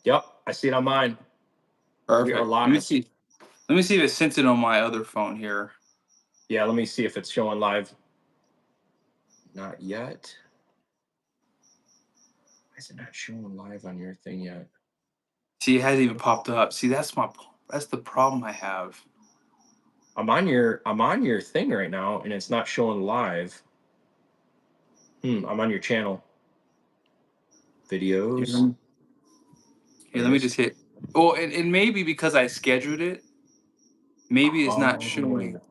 Yep, I see it on mine. We are Perfect. Let me live. see. Let me see if it sent it on my other phone here. Yeah, let me see if it's showing live. Not yet. Why is it not showing live on your thing yet? See, it hasn't even popped up. See, that's the problem I have. I'm on your thing right now, and it's not showing live. I'm on your channel. Here, Videos. let me just hit. Oh, and maybe because I scheduled it, maybe it's not showing. Oh,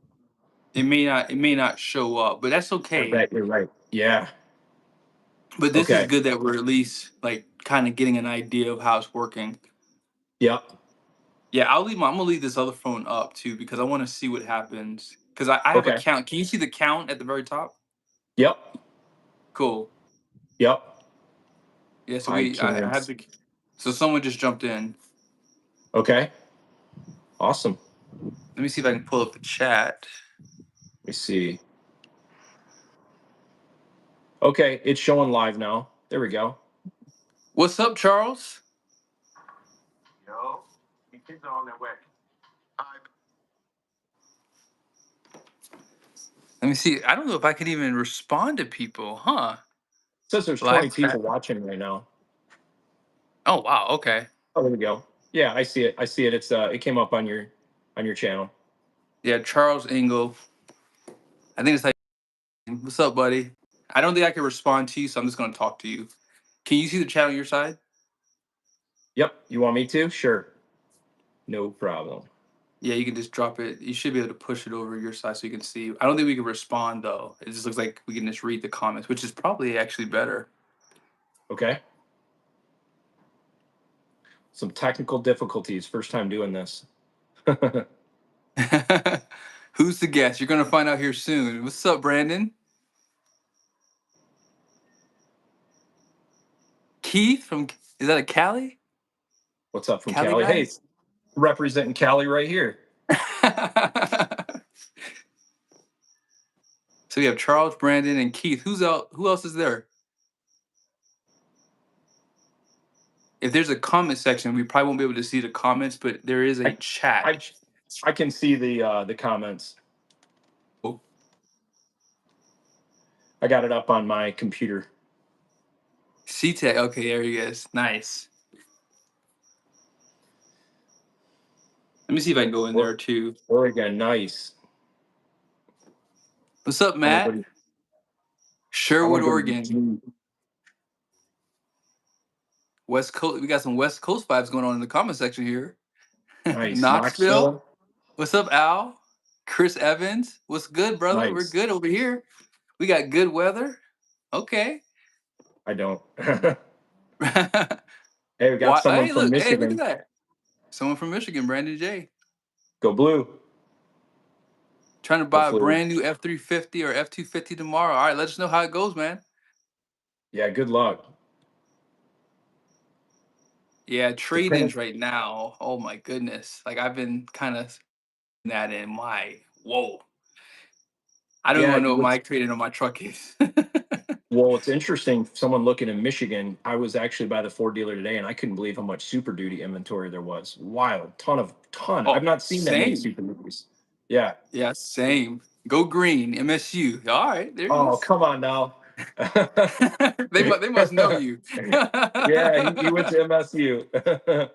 It may not show up, but that's I okay. bet you're right. Yeah. But this is Okay. good that we're at least like kind of getting an idea of how it's working. Yep. Yeah, I'm gonna leave this other phone up too because I want to see what happens. Because I have a Okay. count. Can you see the count at the very top? Yep. Cool. Yep. Yeah, so I I have can't. the. So someone just jumped in. Okay. Awesome. Let me see if I can pull up the chat. Let me see. Okay, it's showing live now. There we go. What's up, Charles? Yo, the kids are on their way. Let me see. I don't know if I can even respond to people, huh? It says there's 20 Live people chat. watching right now. Oh wow. Okay. Oh, there we go. Yeah, I see it. I see it. It came up on your channel. Yeah, Charles Engel. I think it's like, what's up, buddy? I don't think I can respond to you, so I'm just gonna talk to you. Can you see the chat on your side? Yep. You want me to? Sure. No problem. Yeah, you can just drop it. You should be able to push it over your side so you can see. I don't think we can respond though. It just looks like we can just read the comments, which is probably actually better. Okay. Some technical difficulties. First time doing this. Who's the guest? You're gonna find out here soon. What's up, Brandon? Keith from is that a Cali? What's up from Cali Cali? Hey, guy? it's representing Cali right here. So we have Charles, Brandon, and Keith. Who else is there? If there's a comment section, we probably won't be able to see the comments, but there is a I I chat. I can see the comments. Oh, I got it up on my computer. Ctech. Okay, there he is. Nice. Let me see if I can go in there too. Oregon, nice. What's up, I'm gonna Matt? go to, I'm Sherwood, gonna go Oregon. to West Coast. We got some West Coast vibes going on in the comment section here. nice Knoxville. Knoxville. What's up, Al? Chris Evans. What's good, brother? We're Nice. good over here. We got good weather. Okay. I don't. Why? Hey, we got someone Hey, from look. Hey, look at Michigan. that. Someone from Michigan, Brandon J. Go blue. Trying to buy a Hopefully, brand new F350 or F250 tomorrow. All right, let us know how it goes, man. yeah. Good luck. Yeah, The trade-ins trans- right now. Oh my goodness. Like I've been kind of that in my whoa. I don't yeah. even know what my trade-in on my truck is. Well, it's interesting. Someone looking in Michigan. I was actually by the Ford dealer today, and I couldn't believe how much Super Duty inventory there was. Wild, ton. I've Oh, not seen that many same. Super Duties. Yeah. Yeah, same. Go green, MSU. All right, there he Oh, is. come on now. They must know you. Yeah, he went to MSU.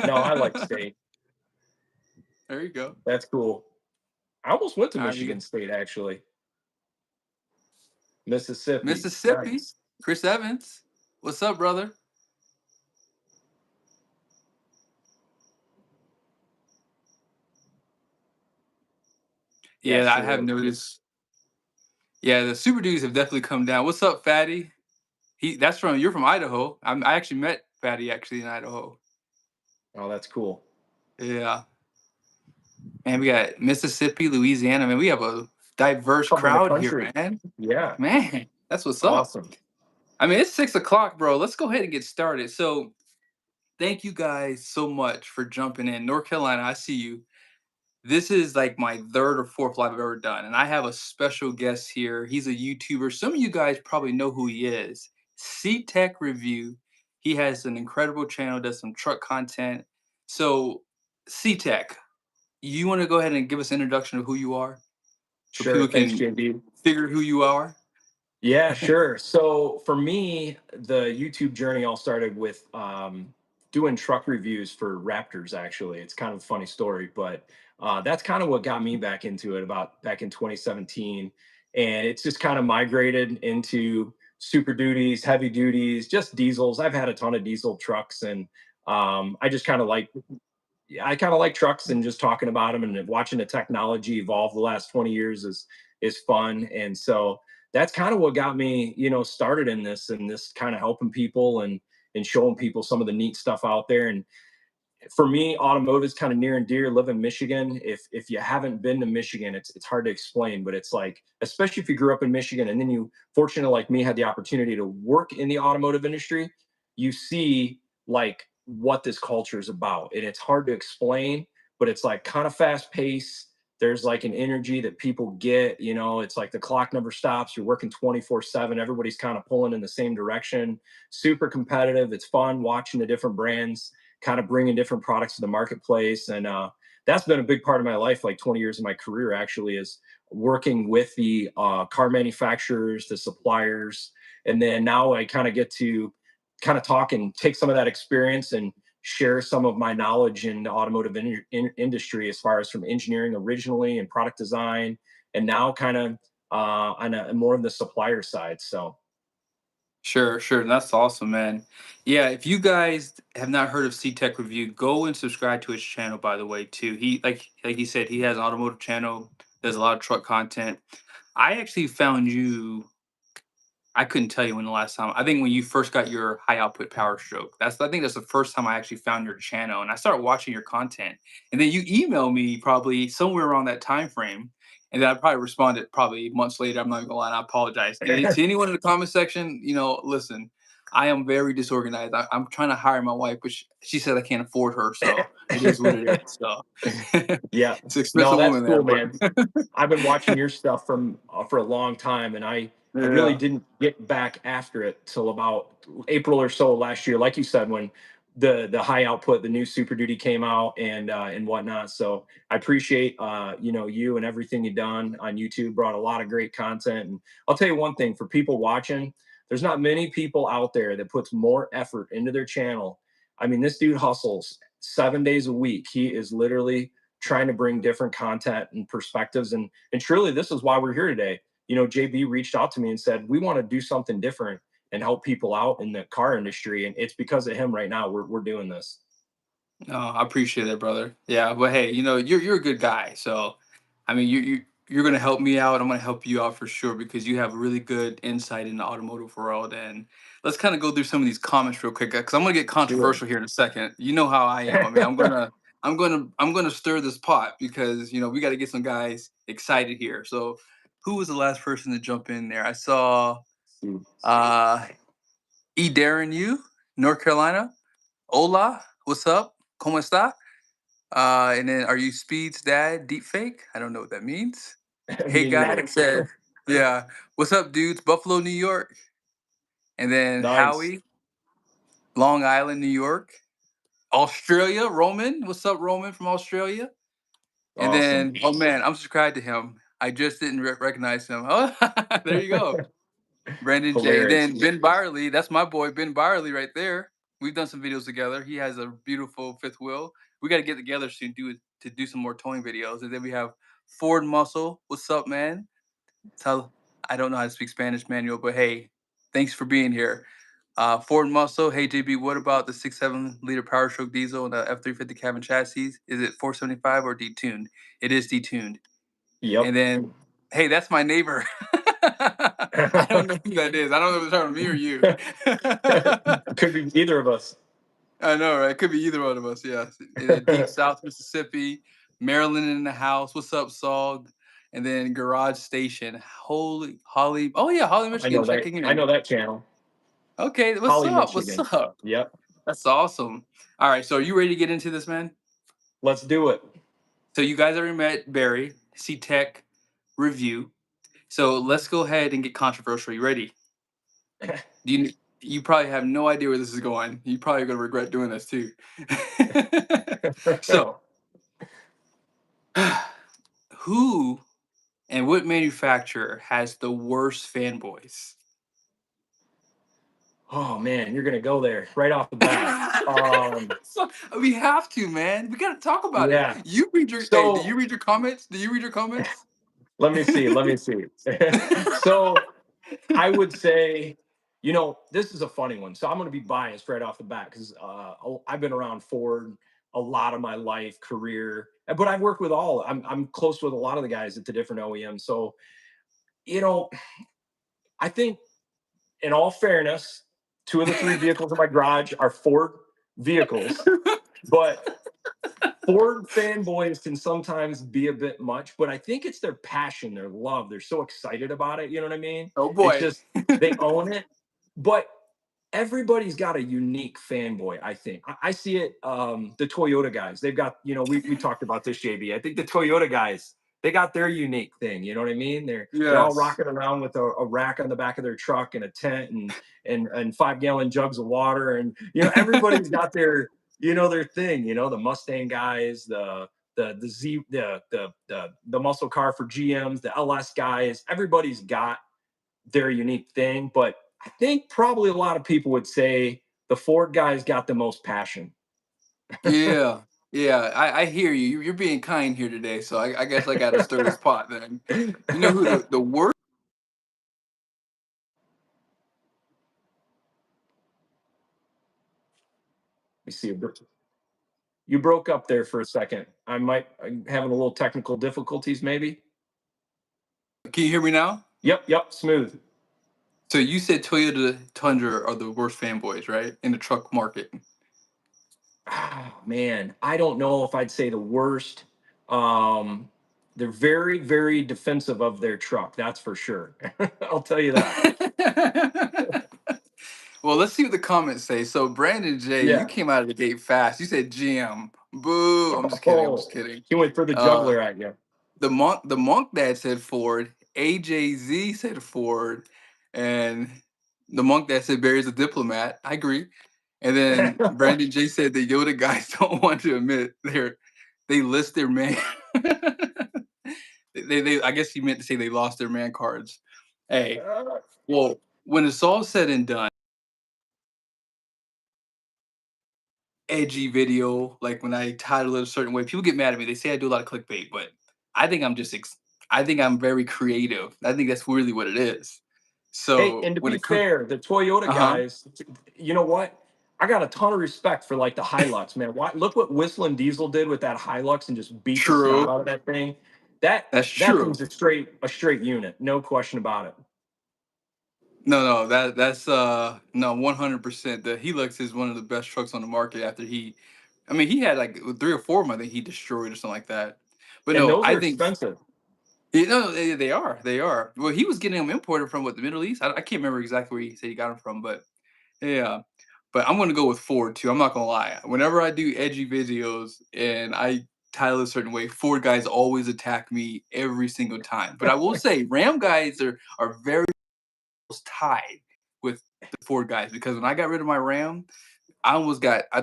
No, I like state. There you go. That's cool. I almost went to All right, we got Michigan State actually. Mississippi. Mississippi. Nice. Chris Evans. What's up, brother? Yeah, Yeah, I have sure. noticed. Yeah, the Super Duties have definitely come down. What's up, Fatty? You're from Idaho. I actually met Fatty actually in Idaho. Oh, that's cool. Yeah. Man, we got Mississippi, Louisiana. Man, we have a diverse Covering the crowd here, country. man. Yeah. Man, that's what's up. Awesome. I mean, it's 6 o'clock, bro. Let's go ahead and get started. So, thank you guys so much for jumping in. North Carolina, I see you. This is like my third or fourth live I've ever done, and I have a special guest here. He's a YouTuber. Some of you guys probably know who he is. Ctech-review. He has an incredible channel, does some truck content. So, Ctech, you want to go ahead and give us an introduction of who you are so Sure. people Thanks, can JB. figure who you are? Yeah, sure. So for me, the YouTube journey all started with doing truck reviews for Raptors. Actually, it's kind of a funny story, but that's kind of what got me back into it about back in 2017, and it's just kind of migrated into super duties, heavy duties, just diesels. I've had a ton of diesel trucks, and I just kind of like yeah, I kind of like trucks and just talking about them and watching the technology evolve the last 20 years is fun. And so that's kind of what got me, started in this and this kind of helping people and showing people some of the neat stuff out there. And for me, automotive is kind of near and dear. Live in Michigan. If you haven't been to Michigan, it's hard to explain, but it's like, especially if you grew up in Michigan and then you, fortunate like me, had the opportunity to work in the automotive industry, you see like what this culture is about. And it's hard to explain, but it's like kind of fast paced. There's like an energy that people get, it's like the clock never stops. You're working 24/7. Everybody's kind of pulling in the same direction. Super competitive. It's fun watching the different brands kind of bringing different products to the marketplace. And that's been a big part of my life, like 20 years of my career actually, is working with the car manufacturers, the suppliers. And then now I kind of get to kind of talk and take some of that experience and share some of my knowledge in the automotive industry as far as from engineering originally and product design, and now kind of on a more of the supplier side. So Sure, sure. That's awesome, man. Yeah, if you guys have not heard of Ctech-review, go and subscribe to his channel, by the way, too. He like he said, he has an automotive channel, does a lot of truck content. I actually found you. I couldn't tell you when the last time. I think when you first got your high output power stroke. I think that's the first time I actually found your channel, and I started watching your content. And then you emailed me probably somewhere around that time frame, and then I probably responded probably months later. I'm not even gonna lie, and I apologize. To anyone in the comment section, listen, I am very disorganized. I'm trying to hire my wife, but she said I can't afford her, so it is what it is. So yeah, it's an no, expensive that's woman there, cool, but man. I've been watching your stuff from for a long time, and I really yeah. didn't get back after it till about April or so last year. Like you said, when the high output, the new Super Duty came out and whatnot. So I appreciate you and everything you've done on YouTube. Brought a lot of great content, and I'll tell you one thing for people watching. There's not many people out there that puts more effort into their channel. I mean, this dude hustles 7 days a week. He is literally trying to bring different content and perspectives. And truly, this is why we're here today. JB reached out to me and said, we want to do something different and help people out in the car industry. And it's because of him right now we're doing this. Oh, I appreciate that, brother. Yeah, but hey, you're a good guy. So, I mean, you're gonna help me out. I'm gonna help you out for sure because you have really good insight in the automotive world. And let's kind of go through some of these comments real quick because I'm gonna get Sure. controversial here in a second. You know how I am. I mean, I'm gonna stir this pot because we got to get some guys excited here. So, who was the last person to jump in there? I saw uh E. Darren, you, North Carolina. Hola, what's up? ¿Cómo está? And then, are you Speed's dad? Deep fake? I don't know what that means. Hey Me guys, neither. said, yeah. What's up, dudes? Buffalo, New York. And then Nice. Howie, Long Island, New York. Australia, Roman. What's up, Roman from Australia? And Awesome. then, oh man, I'm subscribed to him. I just didn't recognize him. Oh, there you go. Brandon J. And Hilarious. then Ben Byerly, that's my boy, Ben Byerly, right there. We've done some videos together. He has a beautiful fifth wheel. We got to get together soon to do some more towing videos. And then we have Ford Muscle. What's up, man? Tell I don't know how to speak Spanish, Manuel, but hey, thanks for being here. Ford Muscle. Hey JB, what about the 6.7 liter Power Stroke diesel and the F350 cabin chassis? Is it 475 or detuned? It is detuned. Yep. And then, hey, that's my neighbor. I don't know who that is. I don't know if it's talking to me or you. Could be either of us. I know, right? It could be either one of us. Yeah. And then Deep South Mississippi, Maryland in the house. What's up, Saul? And then Garage Station. Holy Holly. Oh yeah, Holly, I Michigan. know that. Checking I in. know that channel. Okay, what's Holly, up? What's Michigan. up? Yep. That's awesome. All right, so are you ready to get into this, man? Let's do it. So you guys already met Barry, C-Tech review. So let's go ahead and get controversial. You ready? Do you You probably have no idea where this is going. You probably gonna regret doing this too. So, who and what manufacturer has the worst fanboys? Oh man, you're gonna go there right off the bat. So, we have to, man. We gotta talk about it. Yeah. You read your hey, do you So read your comments? Do you read your comments? let me see. Let me see. So I would say, this is a funny one. So I'm going to be biased right off the bat because I've been around Ford a lot of my life, career, but I've worked with all. I'm close with a lot of the guys at the different OEMs. So you know, I think, in all fairness, two of the three vehicles in my garage are Ford vehicles, but Ford fanboys can sometimes be a bit much, but I think it's their passion, their love. They're so excited about it. You know what I mean? Oh It's boy. just they own it. But everybody's got a unique fanboy, I think. I see it. The Toyota guys, they've got, we talked about this, JB. I think the Toyota guys, they got their unique thing. You know what I mean? They're all Yes. rocking around with a rack on the back of their truck and a tent and 5-gallon jugs of water. And everybody's got their thing, the Mustang guys, the muscle car for GMs, the LS guys, everybody's got their unique thing. But I think probably a lot of people would say the Ford guys got the most passion. Yeah. Yeah, I hear you. You're being kind here today, so I guess I gotta stir this pot then. You know who the worst You see, you broke up there for a second. I'm having a little technical difficulties, maybe. can you hear me now? Yep, smooth. So you said Toyota Tundra are the worst fanboys, right? In the truck market. Oh, man, I don't know if I'd say the worst. Um, they're very, very defensive of their truck. That's for sure. I'll tell you that. Well, let's see what the comments say. So Brandon J, you Yeah. came out of the gate fast. You said GM. Boo. I'm just kidding. I'm just Oh, kidding. he went for the Uh juggler at you. the monk dad said Ford. AJZ said Ford. And the monk dad said Barry's a diplomat. I agree. And then Brandon J said the Yoda guys don't want to admit they list their man. they I guess he meant to say they lost their man cards. Hey, well, when it's all said and done, edgy video, like when I title it a certain way, people get mad at me. They say I do a lot of clickbait, but I think I'm just I think I'm very creative. I think that's really what it is. Hey, So and to when be it comes, fair, the Toyota uh-huh, guys, you know what? I got a ton of respect for like the Hilux, man. Look what Whistling Diesel did with that Hilux and just beat the snot true. out of that thing. That That's that true. thing's a straight unit, no question about it. No, that's no 100%. The Helix is one of the best trucks on the market after I mean, he had like three or four of them, I think he destroyed or something like that. But And no, those I are think expensive. they are. They are. Well, he was getting them imported from what, the Middle East? I can't remember exactly where he said he got them from, but yeah. But I'm gonna go with Ford too. I'm not gonna lie. Whenever I do edgy videos and I title a certain way, Ford guys always attack me every single time. But I will say, Ram guys are very tied with the Ford guys because when I got rid of my Ram, I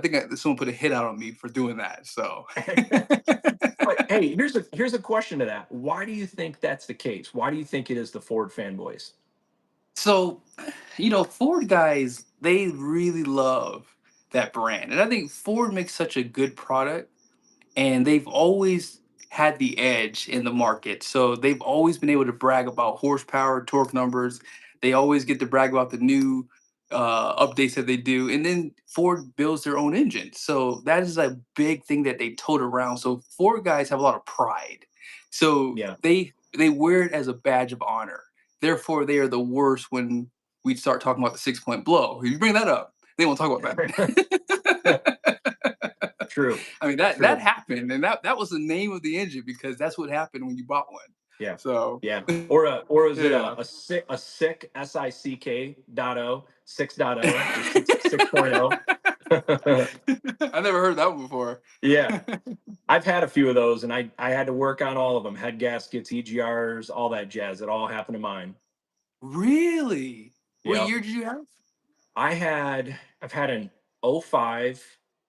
think someone put a hit out on me for doing that. So But hey, here's a question to that. Why do you think that's the case? Why do you think it is the Ford fanboys? so Ford guys, they really love that brand. And I think Ford makes such a good product and they've always had the edge in the market. So they've always been able to brag about horsepower, torque numbers. They always get to brag about the new updates that they do. And then Ford builds their own engine. So that is a big thing that they tote around. So Ford guys have a lot of pride. So Yeah. they wear it as a badge of honor. Therefore, they are the worst when we start talking about the 6-point blow. If you bring that up, they won't talk about that. True. I mean that True. happened, and that was the name of the engine because that's what happened when you bought one. Yeah. So Yeah. Or is it yeah. a sick SICK dot O 6.0 or 6.0? I never heard that one before. Yeah. I've had a few of those and I had to work on all of them. Head gaskets, EGRs, all that jazz. It all happened to mine. Really? What Yep. year did you have? I've had an '05,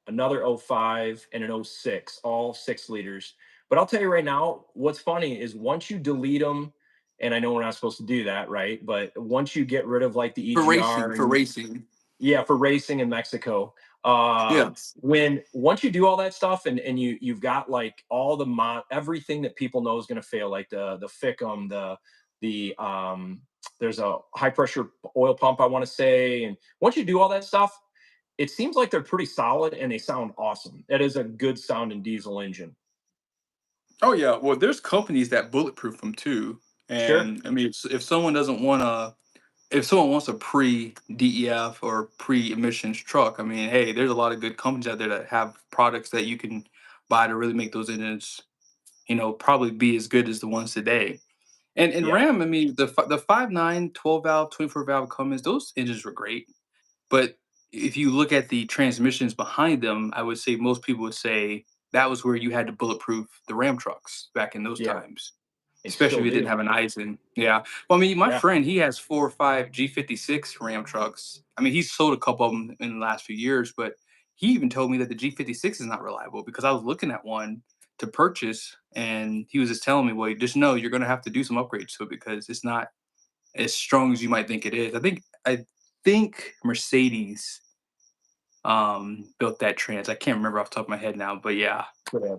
another '05, and an '06, all 6 liters. But I'll tell you right now, what's funny is once you delete them, and I know we're not supposed to do that, right? But once you get rid of like the For EGR racing, for and racing. yeah, for racing in Mexico. Yes. When once you do all that stuff and you've got like all the everything that people know is going to fail, like the FICM, the there's a high pressure oil pump, I want to say, and once you do all that stuff, it seems like they're pretty solid and they sound awesome. That is a good sounding diesel engine. Oh yeah. Well, there's companies that bulletproof them too. Sure. And I mean, if someone doesn't want to, if someone wants a pre DEF or pre emissions truck, I mean, hey, there's a lot of good companies out there that have products that you can buy to really make those engines, probably be as good as the ones today. And Yeah. Ram, I mean, the 5.9, 12 valve, 24 valve Cummins, those engines were great. But if you look at the transmissions behind them, I would say most people would say that was where you had to bulletproof the Ram trucks back in those Yeah. times, They especially still if it didn't do. have an Eisen. Yeah. Well, I mean, my Yeah. friend, he has 4 or 5 G56 Ram trucks. I mean, he's sold a couple of them in the last few years, but he even told me that the G56 is not reliable because I was looking at one to purchase and he was just telling me, well, just know you're going to have to do some upgrades to it because it's not as strong as you might think it is. I think Mercedes built that trans. I can't remember off the top of my head now, but yeah. Yeah.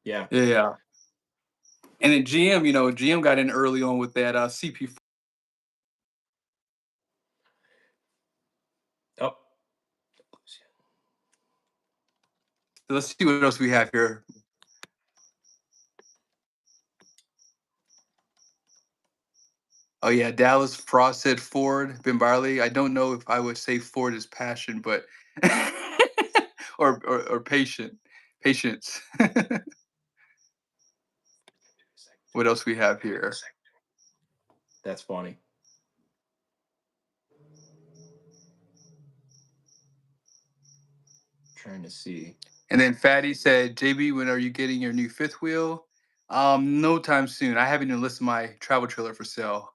Yeah. Yeah. And then GM, GM got in early on with that CP. Oh, Let's see what else we have here. Oh yeah, Dallas Frost said Ford, Ben Barley. I don't know if I would say Ford is passion, but or patient. Patience. What else we have here? that's funny. Trying to see. And then Fatty said, JB, when are you getting your new fifth wheel? No time soon. I haven't even listed my travel trailer for sale.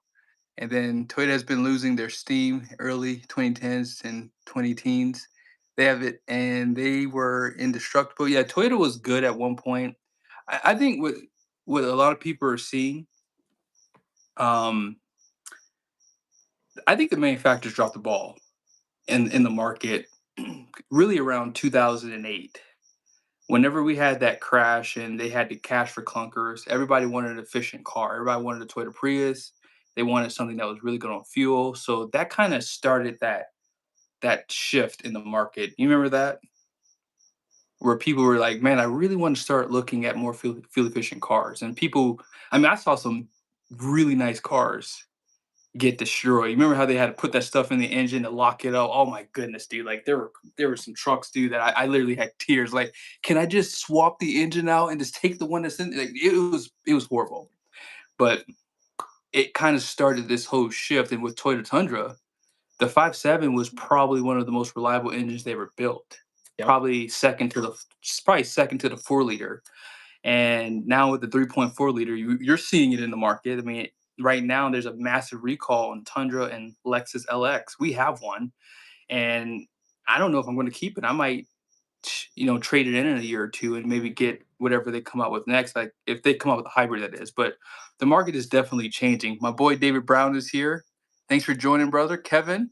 And then Toyota has been losing their steam early 2010s and 20 teens. They have it, and they were indestructible. Yeah, Toyota was good at one point. I think what a lot of people are seeing, um, I think the manufacturers dropped the ball in the market really around 2008. Whenever we had that crash and they had to cash for clunkers, everybody wanted an efficient car. Everybody wanted a Toyota Prius. They wanted something that was really good on fuel. So that kind of started that shift in the market. You remember that? Where people were like, man, I really want to start looking at more fuel efficient cars. And people, I mean, I saw some really nice cars get destroyed. You remember how they had to put that stuff in the engine to lock it up? Oh my goodness, dude! Like there were some trucks, dude, that I literally had tears. Like, can I just swap the engine out and just take the one that's in? Like, it was horrible. But it kind of started this whole shift. And with Toyota Tundra, the 5.7 was probably one of the most reliable engines they ever built. Yep. Probably second to the 4 liter. And now with the 3.4 liter, you're seeing it in the market. I mean, right now there's a massive recall on Tundra and Lexus LX. We have one, and I don't know if I'm going to keep it. I might, trade it in a year or two and maybe get whatever they come out with next. Like if they come out with a hybrid, that is. But the market is definitely changing. My boy David Brown is here. Thanks for joining, brother. Kevin,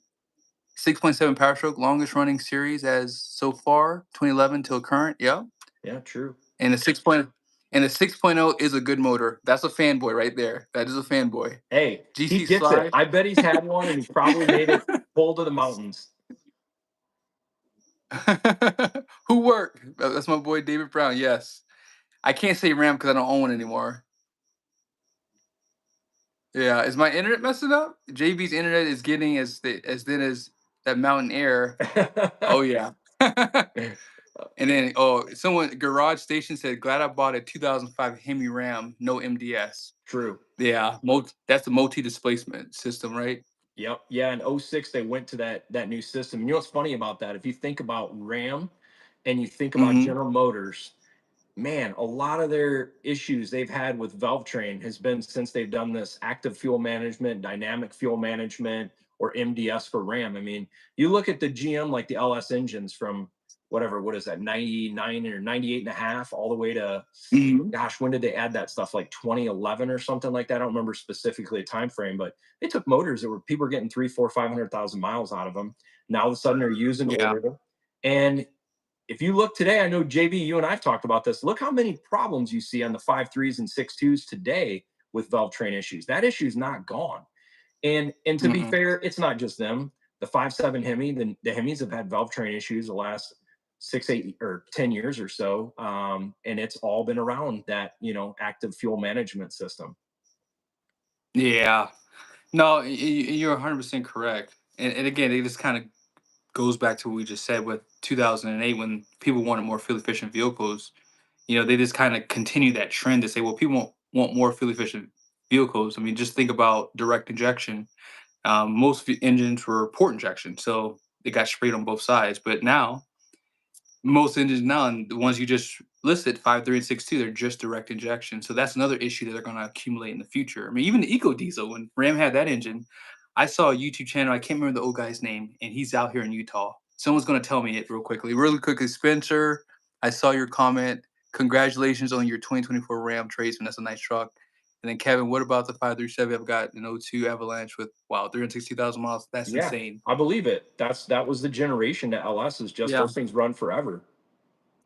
6.7 Power Stroke, longest running series as so far, 2011 till current. Yeah. Yeah, true. And the 6.0 is a good motor. That's a fanboy right there. That is a fanboy. Hey, he GC gets it. slide. I bet he's had one and he's probably made it pull to the mountains. Who worked? That's my boy David Brown. Yes. I can't say Ram because I don't own one anymore. Yeah. Is my internet messing up? JB's internet is getting as thin as that mountain air. Oh yeah. And then someone Garage Station said, glad I bought a 2005 Hemi Ram, no MDS. True. Yeah, that's the multi-displacement system, right? Yep. Yeah. In '06, they went to that new system. You know what's funny about that? If you think about Ram and you think about Mhm. General Motors, man, a lot of their issues they've had with valve train has been since they've done this active fuel management, dynamic fuel management, or MDS for Ram. I mean, you look at the GM, like the LS engines from whatever, what is that, 99 or 98 and a half, all the way to, Mhm. gosh, when did they add that stuff? Like 2011 or something like that. I don't remember specifically a time frame, but they took motors that were, people were getting 3, 4, 500,000 miles out of them. Now all of a sudden they're using Yeah. older. And if you look today, I know JB, you and I've talked about this. Look how many problems you see on the 5.3s and 6.2s today with valve train issues. That issue is not gone. And to be Mm-mm. fair, it's not just them. The 5.7 Hemi, the Hemis have had valve train issues the last 6, 8, or 10 years or so, and it's all been around that active fuel management system. Yeah. No, you're 100% correct. And again, it just kind of goes back to what we just said with 2008 when people wanted more fuel efficient vehicles. They just kind of continue that trend to say, well, people want more fuel efficient vehicles. I mean, just think about direct injection. Most engines were port injection, so they got sprayed on both sides. But now, most engines now, and the ones you just listed, 5.3 and 6.2, they're just direct injection. So that's another issue that they're going to accumulate in the future. I mean, even the Eco Diesel, when Ram had that engine, I saw a YouTube channel. I can't remember the old guy's name, and he's out here in Utah. Someone's going to tell me it real quickly. Really quickly, Spencer, I saw your comment. Congratulations on your 2024 Ram Tradesman. That's a nice truck. And then Kevin, what about the 537? I've got an '02 Avalanche with 360,000 miles. That's Yeah, insane. I believe it. That was the generation that LS is just, Yeah. those things run forever.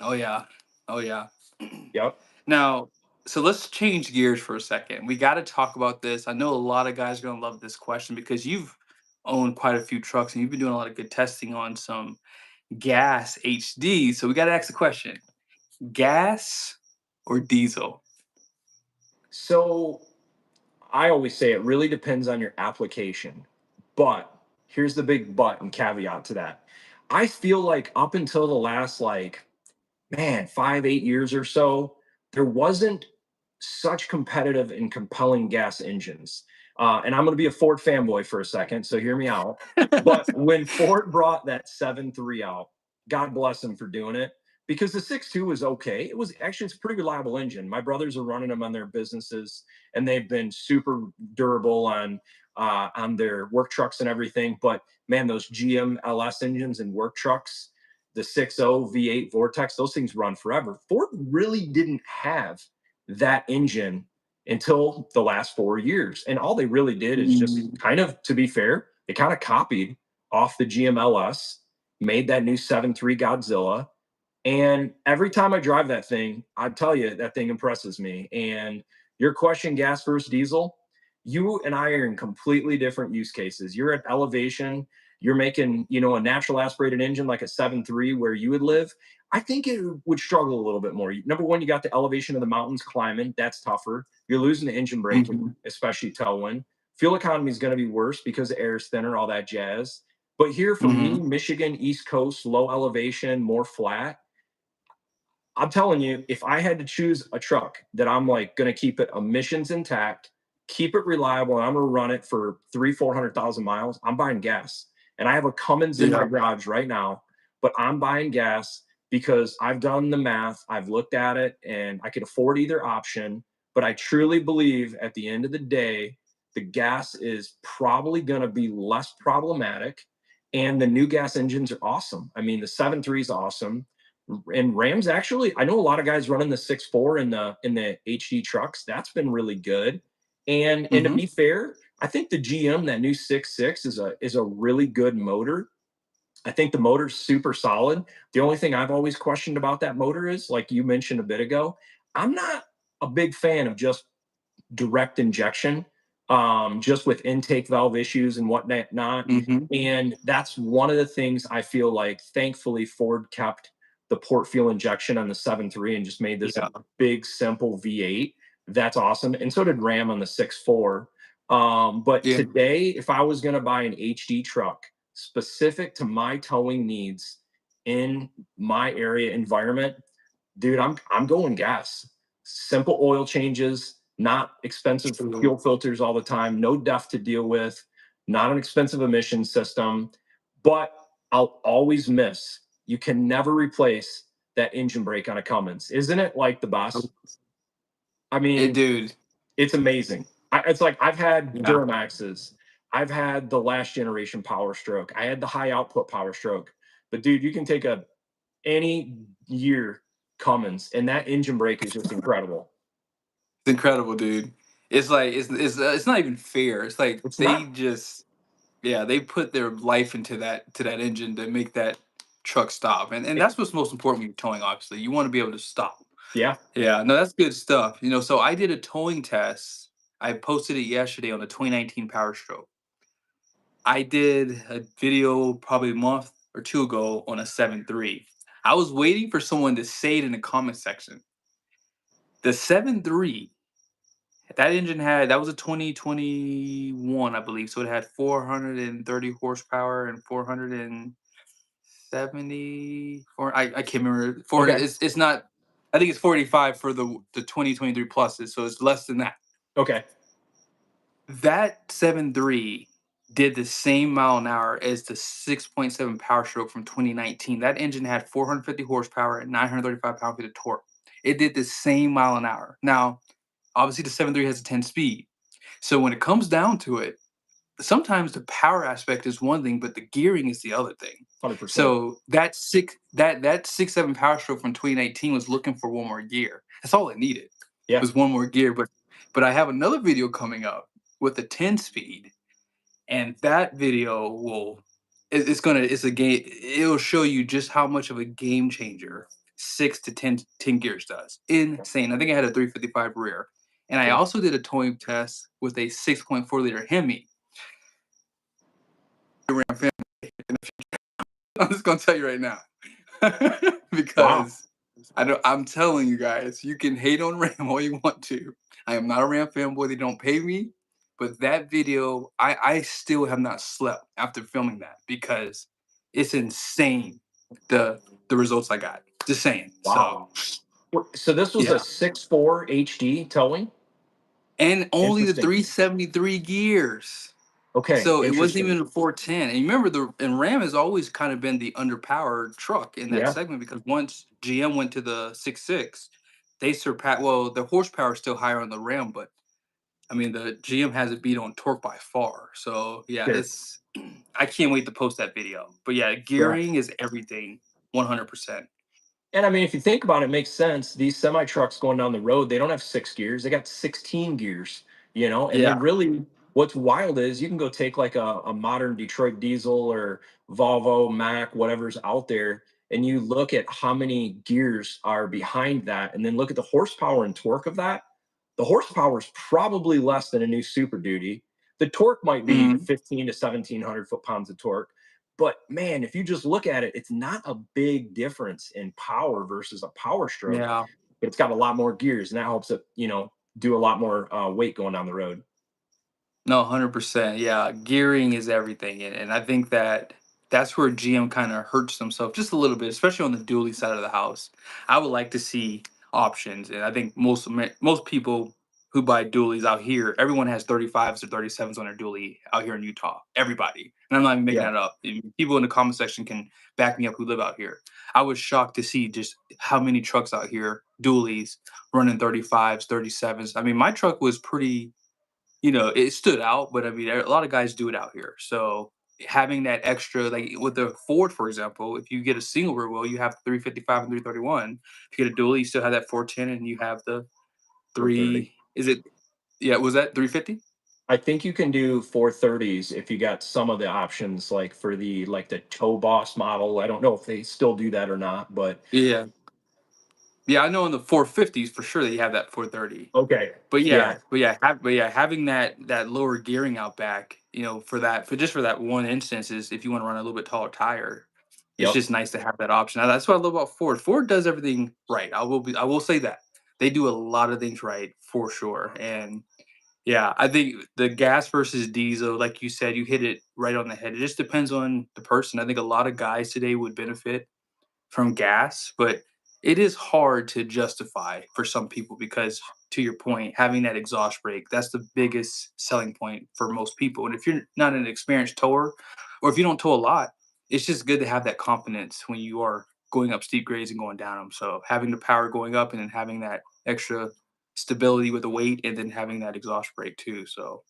Oh yeah. Oh yeah. Yep. Now, so let's change gears for a second. We got to talk about this. I know a lot of guys are going to love this question because you've owned quite a few trucks and you've been doing a lot of good testing on some gas HD. So we got to ask the question: gas or diesel? So I always say it really depends on your application. But here's the big but and caveat to that. I feel like up until the last, like, man, 5, 8 years or so, there wasn't such competitive and compelling gas engines. And I'm going to be a Ford fanboy for a second, so hear me out. But when Ford brought that 7.3 out, God bless them for doing it, because the 6.2 was okay. It was actually, it's a pretty reliable engine. My brothers are running them on their businesses, and they've been super durable on their work trucks and everything. But man, those GM LS engines and work trucks, the 6.0 V8 Vortex, those things run forever. Ford really didn't have that engine until the last 4 years. And all they really did is just Mm, kind of, to be fair, they kind of copied off the GMLS, made that new 7.3 Godzilla. And every time I drive that thing, I tell you, that thing impresses me. And your question, gas versus diesel, you and I are in completely different use cases. You're at elevation, you're making, a natural aspirated engine like a 7.3 where you would live. I think it would struggle a little bit more. Number one, you got the elevation of the mountains climbing. That's tougher. You're losing the engine braking, mhm. especially tailwind. Fuel economy is going to be worse because the air is thinner, all that jazz. But here for me, Mhm. Michigan, East Coast, low elevation, more flat, I'm telling you, if I had to choose a truck that I'm like going to keep it emissions intact, keep it reliable, and I'm going to run it for 400,000 miles, I'm buying gas. And I have a Cummins in my Yeah. garage right now, but I'm buying gas because I've done the math, I've looked at it, and I can afford either option. But I truly believe at the end of the day, the gas is probably going to be less problematic. And the new gas engines are awesome. I mean, the 7.3 is awesome, and Rams actually, I know a lot of guys running the 6.4 in the HD trucks. That's been really good. And to Mhm. be fair, I think the GM, that new 6.6, is a really good motor. I think the motor's super solid. The only thing I've always questioned about that motor is, like you mentioned a bit ago, I'm not a big fan of just direct injection, just with intake valve issues and whatnot. Not, Mhm. and that's one of the things I feel like, thankfully, Ford kept the port fuel injection on the 7.3 and just made this a Yeah. big, simple V8. That's awesome. And so did Ram on the 6.4. But Yeah. today, if I was going to buy an HD truck specific to my towing needs in my area environment, dude, I'm going gas. Simple oil changes, not expensive True. fuel filters all the time, no DEF to deal with, not an expensive emission system. But I'll always miss. You can never replace that engine brake on a Cummins. Isn't it like the best? I Hey, mean, dude. it's amazing. It's like I've had Yeah. Duramaxes. I've had the last generation Power Stroke. I had the high output Power Stroke. But dude, you can take a any year Cummins, and that engine brake is just incredible. It's incredible, dude. It's like it's not even fair. It's like It's they not. just yeah, they put their life into that engine to make that truck stop. And It- that's what's most important when you're towing, obviously. You want to be able to stop. yeah. Yeah, no, that's good stuff. You know, so I did a towing test. I posted it yesterday on the 2019 Power Stroke. I did a video probably a month or two ago on a 7.3. I was waiting for someone to say it in the comment section. The 7.3, that engine had that was a 2021, I believe. So it had 430 horsepower and 470 I can't remember. For Okay. it's not I think it's 45 for the 2023 pluses, so it's less than that. Okay. That 7.3 did the same mile an hour as the 6.7 Power Stroke from 2019. That engine had 450 horsepower and 935 pound-feet of torque. It did the same mile an hour. Now, obviously, the 7.3 has a 10 speed. So when it comes down to it, sometimes the power aspect is one thing, but the gearing is the other thing. 100%. So that 6.7 Power Stroke from 2019 was looking for one more gear. That's all it needed Yeah. was one more gear. But I have another video coming up with a 10 speed, and that video it's a game. It'll show you just how much of a game changer 6 to 10 gears does. Insane. I think I had a 355 rear, and I Yeah. also did a towing test with a 6.4 liter Hemi. I'm just gonna tell you right now. Wow. Because I'm telling you guys, you can hate on Ram all you want to. I am not a Ram fanboy, they don't pay me. But that video, I still have not slept after filming that because it's insane the results I got. Just saying. So Wow. So this was a yeah. 6.4 HD towing? And only the Interesting. 373 gears. Okay. So it wasn't Interesting. even a 410. And you remember Ram has always kind of been the underpowered truck in that Yeah. segment because once GM went to the 6.6, they surpassed. Well, the horsepower is still higher on the Ram, but I mean the GM has it beat on torque by far. So yeah, Sure. it's I can't wait to post that video. But yeah, Yeah. gearing is everything, 100%. And I mean, if you think about it, it makes sense. These semi trucks going down the road, they don't have 6 gears, they got 16 gears, and they Yeah. really, what's wild is you can go take like a modern Detroit diesel or Volvo, Mac, whatever's out there, and you look at how many gears are behind that, and then look at the horsepower and torque of that. The horsepower is probably less than a new Super Duty. The torque might be Mhm. 15 to 1700 foot-pounds of torque. But man, if you just look at it, it's not a big difference in power versus a Power Stroke. Yeah. It's got a lot more gears, and that helps it, do a lot more weight going down the road. No, 100%. Yeah, gearing is everything, and I think that's where GM kind of hurts themselves just a little bit, especially on the dually side of the house. I would like to see options, and I think most people who buy dualies out here, everyone has 35s or 37s on their dually out here in Utah. Everybody, and I'm not even making Yeah. that up. And people in the comment section can back me up who live out here. I was shocked to see just how many trucks out here dualies running 35s, 37s. I mean, my truck was pretty it stood out, but I mean, a lot of guys do it out here. So having that extra, like with the Ford, for example, if you get a single rear wheel, you have 355 and 331. If you get a dually, you still have that 410, and you have the 430. three. Is it? Yeah, was that 350? I think you can do 430s if you got some of the options, like for the Tow Boss model. I don't know if they still do that or not, but Yeah, yeah, I know in the 450s for sure that you have that 430. okay. But yeah, Yeah. having that lower gearing out back, for that one instance is if you want to run a little bit taller tire, it's Yep. just nice to have that option. Now, that's what I love about Ford. Ford does everything right. I will say that they do a lot of things right for sure. And yeah, I think the gas versus diesel, like you said, you hit it right on the head. It just depends on the person. I think a lot of guys today would benefit from gas, but it is hard to justify for some people because, to your point, having that exhaust brake, that's the biggest selling point for most people. And if you're not an experienced tower, or if you don't tow a lot, it's just good to have that confidence when you are going up steep grades and going down them. So having the power going up and then having that extra stability with the weight and then having that exhaust brake too. So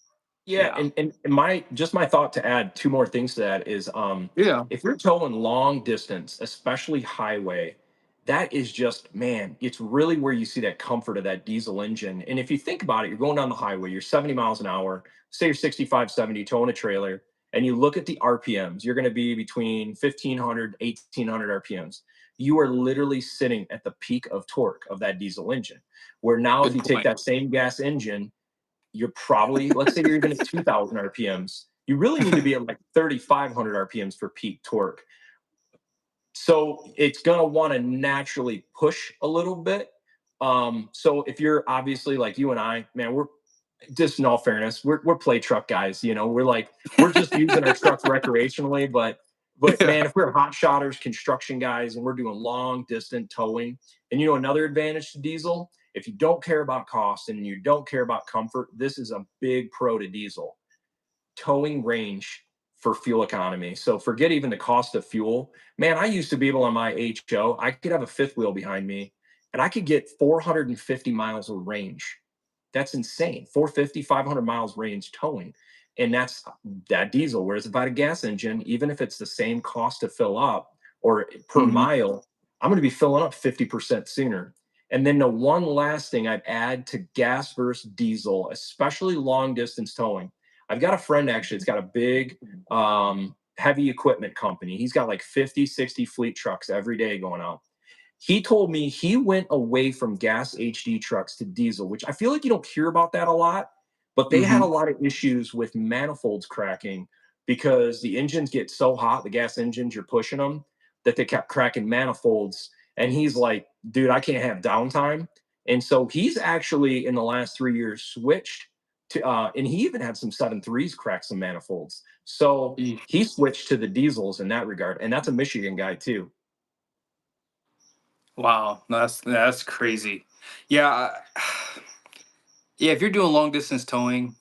Yeah, Yeah. and my thought to add two more things to that is Yeah. if you're towing long distance, especially highway, that is just man, it's really where you see that comfort of that diesel engine. And if you think about it, you're going down the highway, you're 70 miles an hour, say you're 65, 70, towing a trailer, and you look at the RPMs, you're going to be between 1500, 1800 RPMs. You are literally sitting at the peak of torque of that diesel engine. Where now, if Good you take point. that same gas engine, you're probably, let's say you're even at 2000 RPMs, you really need to be at like 3500 RPMs for peak torque. So it's going to want to naturally push a little bit. So if you're obviously like you and I, man, we're just in all fairness, we're play truck guys. You know, we're just using our trucks recreationally, but Yeah. man, if we're hot shotters, construction guys, and we're doing long distance towing, and another advantage to diesel, if you don't care about cost and you don't care about comfort, this is a big pro to diesel. Towing range for fuel economy. So forget even the cost of fuel. Man, I used to be able on my HO, I could have a fifth wheel behind me and I could get 450 miles of range. That's insane. 450, 500 miles range towing. And that's that diesel. Whereas if I had a gas engine, even if it's the same cost to fill up or per Hmm. mile, I'm going to be filling up 50% sooner. And then the one last thing I'd add to gas versus diesel, especially long distance towing. I've got a friend actually, it's got a big heavy equipment company. He's got like 50, 60 fleet trucks every day going out. He told me he went away from gas HD trucks to diesel, which I feel like you don't hear about that a lot, but they had a Hmm. lot of issues with manifolds cracking because the engines get so hot, the gas engines, you're pushing them, that they kept cracking manifolds. And he's like, dude, I can't have downtime. And so he's actually in the last 3 years switched to, and he even had some 7.3s crack some manifolds. So he switched to the diesels in that regard. And that's a Michigan guy too. Wow, no, that's crazy. Yeah, yeah. If you're doing long distance towing,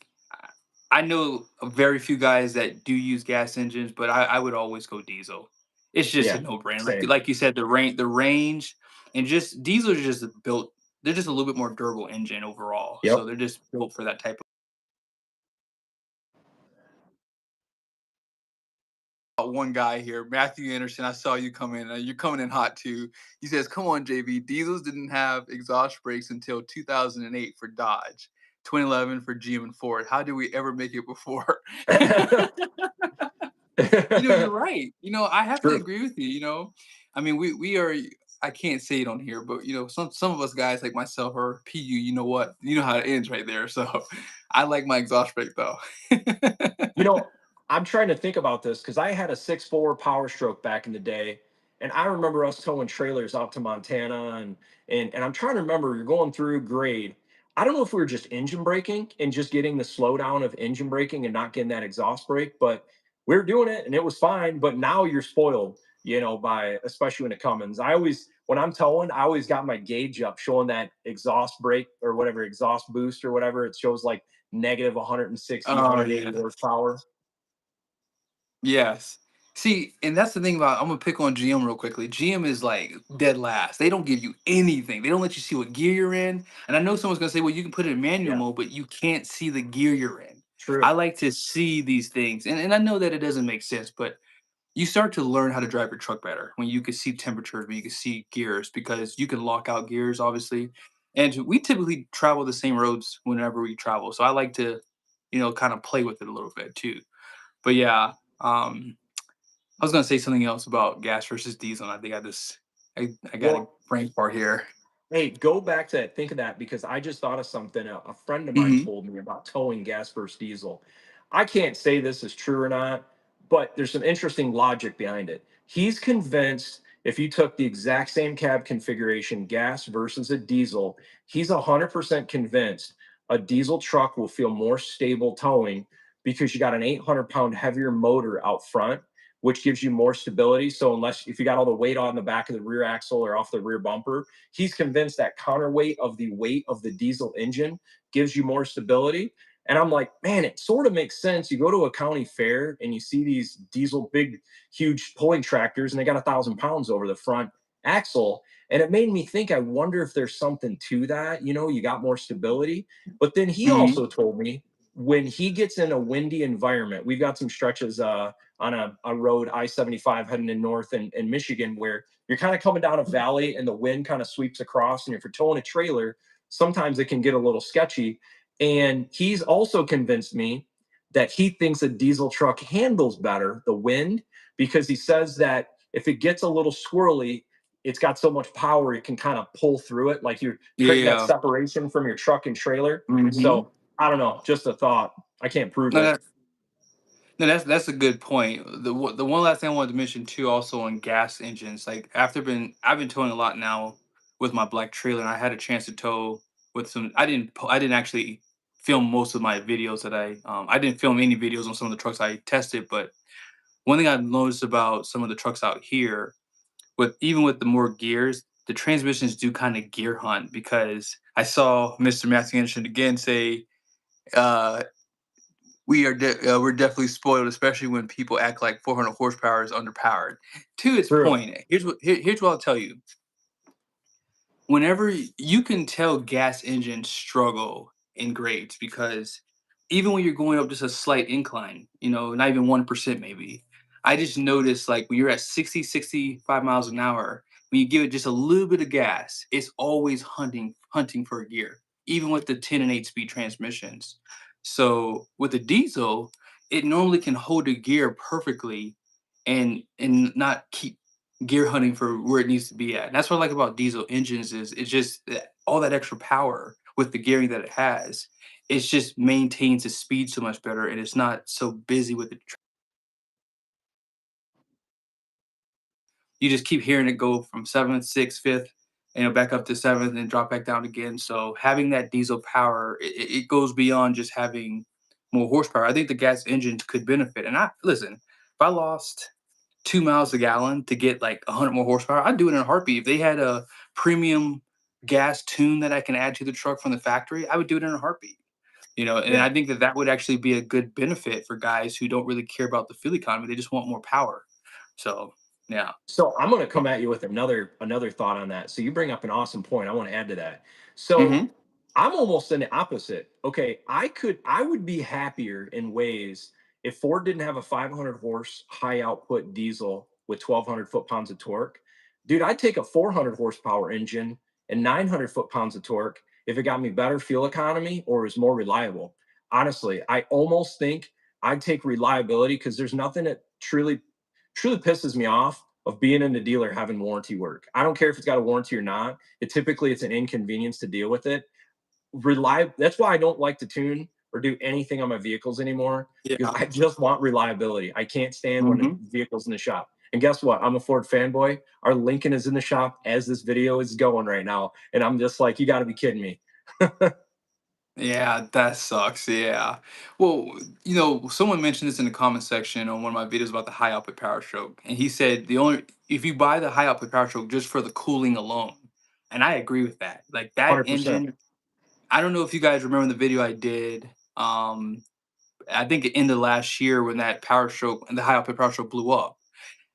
I know very few guys that do use gas engines, but I would always go diesel. It's just a Yeah, no brainer. Like same. like you said, the range, and just diesel are just built. They're just a little bit more durable engine overall. So Yep. they're just built for that type one guy here, Matthew Anderson. I saw you come in. You're coming in hot too. He says, "Come on, JV. Diesels didn't have exhaust brakes until 2008 for Dodge, 2011 for GM and Ford. How did we ever make it before?" You're right. I have to True. agree with you. I mean, we are. I can't say it on here, but some of us guys like myself are PU. You know what? You know how it ends right there. So, I like my exhaust brake though. You know, I'm trying to think about this because I had a 6.4 Power Stroke back in the day, and I remember us towing trailers out to Montana, and I'm trying to remember you're going through grade. I don't know if we were just engine braking and just getting the slowdown of engine braking and not getting that exhaust brake, but we were doing it and it was fine. But now you're spoiled, by especially when it comes. When I'm towing, I always got my gauge up showing that exhaust brake or whatever, exhaust boost or whatever. It shows like negative 160, Oh 180 yeah. horsepower. Yes. See, and that's the thing about I'm gonna pick on GM real quickly. GM is like dead last. They don't give you anything. They don't let you see what gear you're in. And I know someone's gonna say, well, you can put it in manual Yeah, mode, but you can't see the gear you're in. I true. like to see these things. And I know that it doesn't make sense, but you start to learn how to drive your truck better when you can see temperatures, when you can see gears, because you can lock out gears, obviously. And we typically travel the same roads whenever we travel. So I like to, kind of play with it a little bit too. But yeah, I was gonna say something else about gas versus diesel, and I think I got a Well, brain fart here. hey, go back to that. Think of that because I just thought of something. A friend of mine Mhm. told me about towing gas versus diesel. I can't say this is true or not, but there's some interesting logic behind it. He's convinced if you took the exact same cab configuration, gas versus a diesel, he's 100% convinced a diesel truck will feel more stable towing because you got an 800-pound heavier motor out front, which gives you more stability. So if you got all the weight on the back of the rear axle or off the rear bumper, he's convinced that counterweight of the weight of the diesel engine gives you more stability. And I'm like, man, it sort of makes sense. You go to a county fair and you see these diesel, big, huge pulling tractors, and they got 1,000 pounds over the front axle. And it made me think, I wonder if there's something to that. You got more stability. But then he Mhm. also told me when he gets in a windy environment, we've got some stretches on a road I-75 heading in north in Michigan where you're kind of coming down a valley and the wind kind of sweeps across. And if you're towing a trailer, sometimes it can get a little sketchy. And he's also convinced me that he thinks a diesel truck handles better the wind because he says that if it gets a little swirly, it's got so much power it can kind of pull through it, like you're creating that Yeah. separation from your truck and trailer. Hmm. So I don't know, just a thought. I can't prove No, it. no, that's a good point. The one last thing I wanted to mention too, also on gas engines. Like I've been towing a lot now with my black trailer, and I had a chance to tow with some. I didn't actually film most of my videos that I didn't film any videos on some of the trucks I tested. But one thing I've noticed about some of the trucks out here, with even with the more gears, the transmissions do kind of gear hunt because I saw Mr. Matthew Anderson again say. Uh, we're definitely spoiled, especially when people act like 400 horsepower is underpowered. To its True. point, here's what I'll tell you. Whenever you can tell gas engines struggle in grades because even when you're going up just a slight incline, not even 1% maybe. I just noticed like when you're at 60, 65 miles an hour, when you give it just a little bit of gas, it's always hunting for a gear, even with the 10 and 8 speed transmissions. So with the diesel, it normally can hold a gear perfectly and not keep gear hunting for where it needs to be at. And that's what I like about diesel engines is it's just all that extra power with the gearing that it has. It just maintains the speed so much better, and it's not so busy with the. You just keep hearing it go from seventh, sixth, fifth, back up to seventh, and then drop back down again. So having that diesel power, it goes beyond just having more horsepower. I think the gas engines could benefit. And I listen, if I lost 2 miles a gallon to get like 100 more horsepower, I'd do it in a heartbeat. If they had a premium gas tune that I can add to the truck from the factory, I would do it in a heartbeat. And Yeah. I think that would actually be a good benefit for guys who don't really care about the fuel economy. They just want more power. So, yeah. So I'm going to come at you with another thought on that. So you bring up an awesome point. I want to add to that. So Hmm. I'm almost in the opposite. Okay, I would be happier in ways if Ford didn't have a 500 horse high output diesel with 1,200 foot-pounds of torque. Dude, I'd take a 400 horsepower engine and 900 foot-pounds of torque if it got me better fuel economy or is more reliable. Honestly, I almost think I'd take reliability because there's nothing that truly pisses me off of being in the dealer having warranty work. I don't care if it's got a warranty or not. It's an inconvenience to deal with it. That's why I don't like to tune or do anything on my vehicles anymore because Yeah. I just want reliability. I can't stand when the Hmm. vehicle's in the shop. And guess what? I'm a Ford fanboy. Our Lincoln is in the shop as this video is going right now. And I'm just like, you got to be kidding me. Yeah, that sucks. Yeah. Well, someone mentioned this in the comment section on one of my videos about the high output power stroke. And he said if you buy the high output power stroke just for the cooling alone. And I agree with that. Like that 100%. engine, I don't know if you guys remember the video I did. I think it ended last year when that power stroke and the high output power stroke blew up.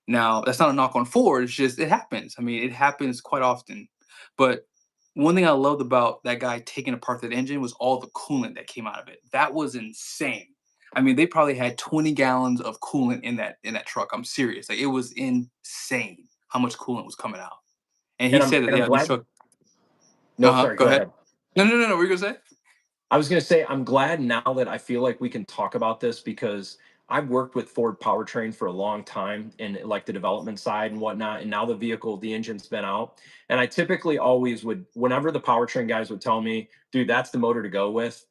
Now, that's not a knock on Ford. It's just it happens. I mean, it happens quite often. But one thing I loved about that guy taking apart that engine was all the coolant that came out of it. That was insane. I mean, they probably had 20 gallons of coolant in that truck. I'm serious. Like it was insane how much coolant was coming out. And he said that And I'm yeah, these glad. truck. No, sorry, Go go ahead. ahead. No, no, no, no. What were you gonna say? I was going to say, I'm glad now that I feel like we can talk about this because I've worked with Ford powertrain for a long time in like the development side and whatnot. And now the engine's been out. And I typically always would, whenever the powertrain guys would tell me, dude, that's the motor to go with,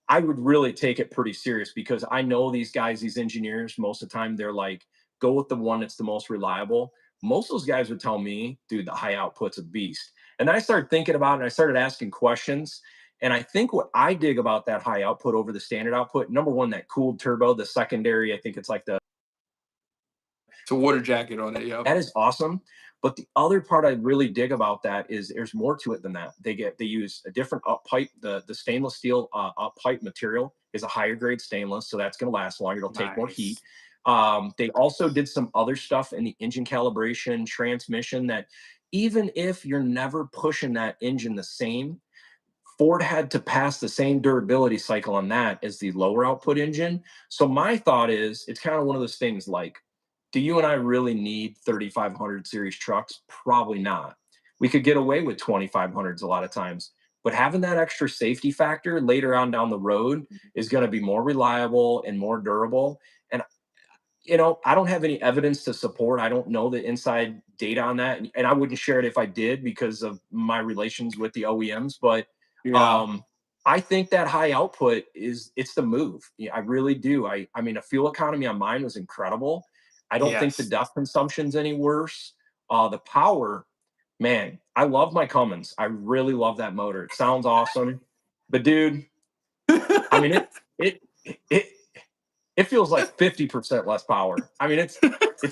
I would really take it pretty serious because I know these guys, these engineers, most of the time they're like, go with the one that's the most reliable. Most of those guys would tell me, dude, the high output's a beast. And then I started thinking about it and I started asking questions. And I think what I dig about that high output over the standard output, number one, that cooled turbo, the secondary, I think it's like It's a water jacket on it. Yep. that is awesome. But the other part I really dig about that is there's more to it than that. They use a different up pipe. The stainless steel up pipe material is a higher grade stainless, so that's going to last longer. It'll take more heat. Nice. They also did some other stuff in the engine calibration, transmission that even if you're never pushing that engine the same, Ford had to pass the same durability cycle on that as the lower output engine. So my thought is, it's kind of one of those things like, do you and I really need 3,500 series trucks? Probably not. We could get away with 2,500s a lot of times, but having that extra safety factor later on down the road is going to be more reliable and more durable. And I don't have any evidence to support. I don't know the inside data on that, and I wouldn't share it if I did because of my relations with the OEMs. But Yeah. um, I think that high output it's the move. Yeah, I really do. I mean, a fuel economy on mine was incredible. I don't think the Yes. dust consumption's any worse. The power, man, I love my Cummins. I really love that motor. It sounds awesome, but dude, I mean it it it feels like 50% less power. I mean, it's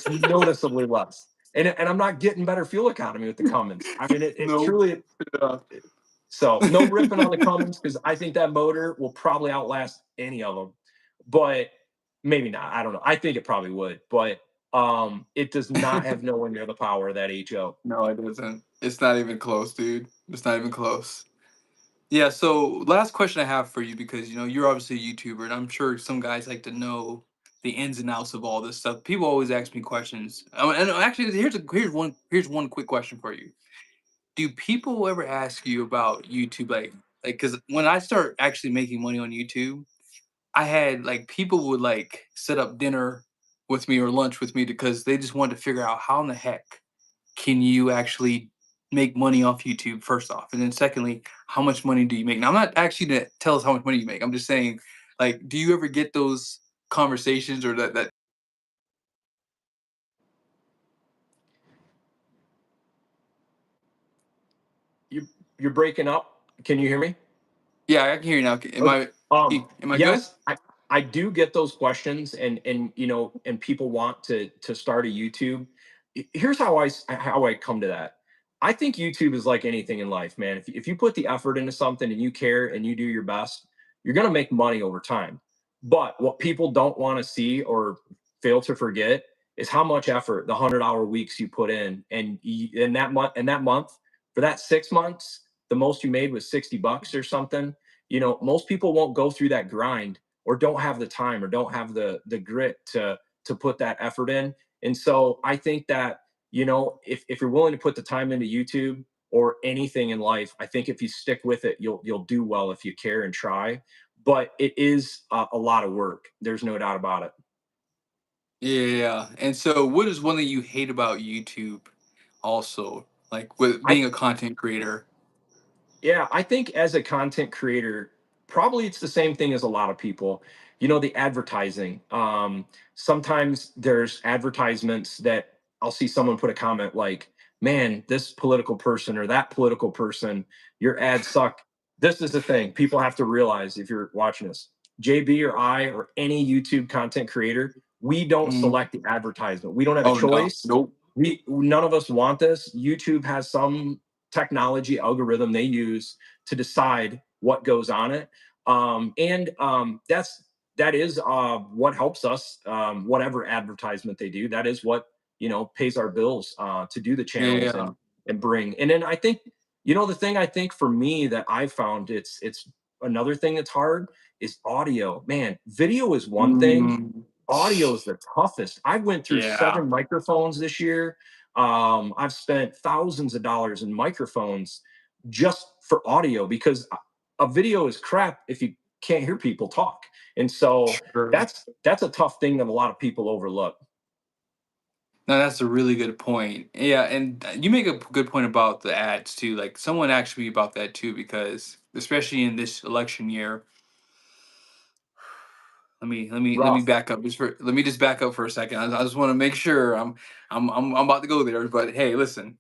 noticeably less. And I'm not getting better fuel economy with the Cummins. I mean, it Nope. truly Yeah. so no ripping on the Cummins because I think that motor will probably outlast any of them. But maybe not. I don't know. I think it probably would, but it does not have nowhere near the power of that HO. No, it doesn't. It's not even close, dude. It's not even close. Yeah, so last question I have for you, because you're obviously a YouTuber, and I'm sure some guys like to know the ins and outs of all this stuff. People always ask me questions. And actually, here's one quick question for you. Do people ever ask you about YouTube, like because when I start actually making money on YouTube, I had like people would like set up dinner with me or lunch with me because they just wanted to figure out how in the heck can you actually make money off YouTube, first off? And then secondly, how much money do you make? Now, I'm not actually to tell us how much money you make. I'm just saying, like, do you ever get those conversations, or that You you're breaking up. Can you hear me? yeah, I can hear you now. Okay. Am I good? Yes, I do get those questions, and and people want to start a YouTube. Here's how I come to that. I think YouTube is like anything in life, man. If you put the effort into something and you care and you do your best, you're gonna make money over time. But what people don't want to see or fail to forget is how much effort, the 100-hour weeks you put in in that month, for that 6 months, the most you made was $60 or something. Most people won't go through that grind or don't have the time or don't have the grit to put that effort in. And so I think that, if you're willing to put the time into YouTube or anything in life, I think if you stick with it, you'll do well if you care and try. But it is a lot of work. There's no doubt about it. Yeah. And so, what is one thing you hate about YouTube? Also, like with I being a content creator. Yeah, I think as a content creator, probably it's the same thing as a lot of people. The advertising. Sometimes there's advertisements that I'll see someone put a comment like, man, this political person or that political person, your ads suck. This is the thing people have to realize if you're watching this. JB or I or any YouTube content creator, we don't Mm. select the advertisement. We don't have a Oh no, choice. nope. None of us want this. YouTube has some technology algorithm they use to decide what goes on it. And that is what helps us. Whatever advertisement they do, that is what pays our bills to do the channels Yeah. and bring. And then I think the thing I think for me that I found it's another thing that's hard is audio. Man, video is one thing. Mm. Audio is the toughest. I went through Yeah. 7 microphones this year. I've spent thousands of dollars in microphones just for audio because a video is crap if you can't hear people talk. And so Sure. that's a tough thing that a lot of people overlook. No, that's a really good point. Yeah, and you make a good point about the ads too. Like someone asked me about that too, because especially in this election year, let me Rough. back up let me just back up for a second. I just want to make sure I'm about to go there. But hey, listen,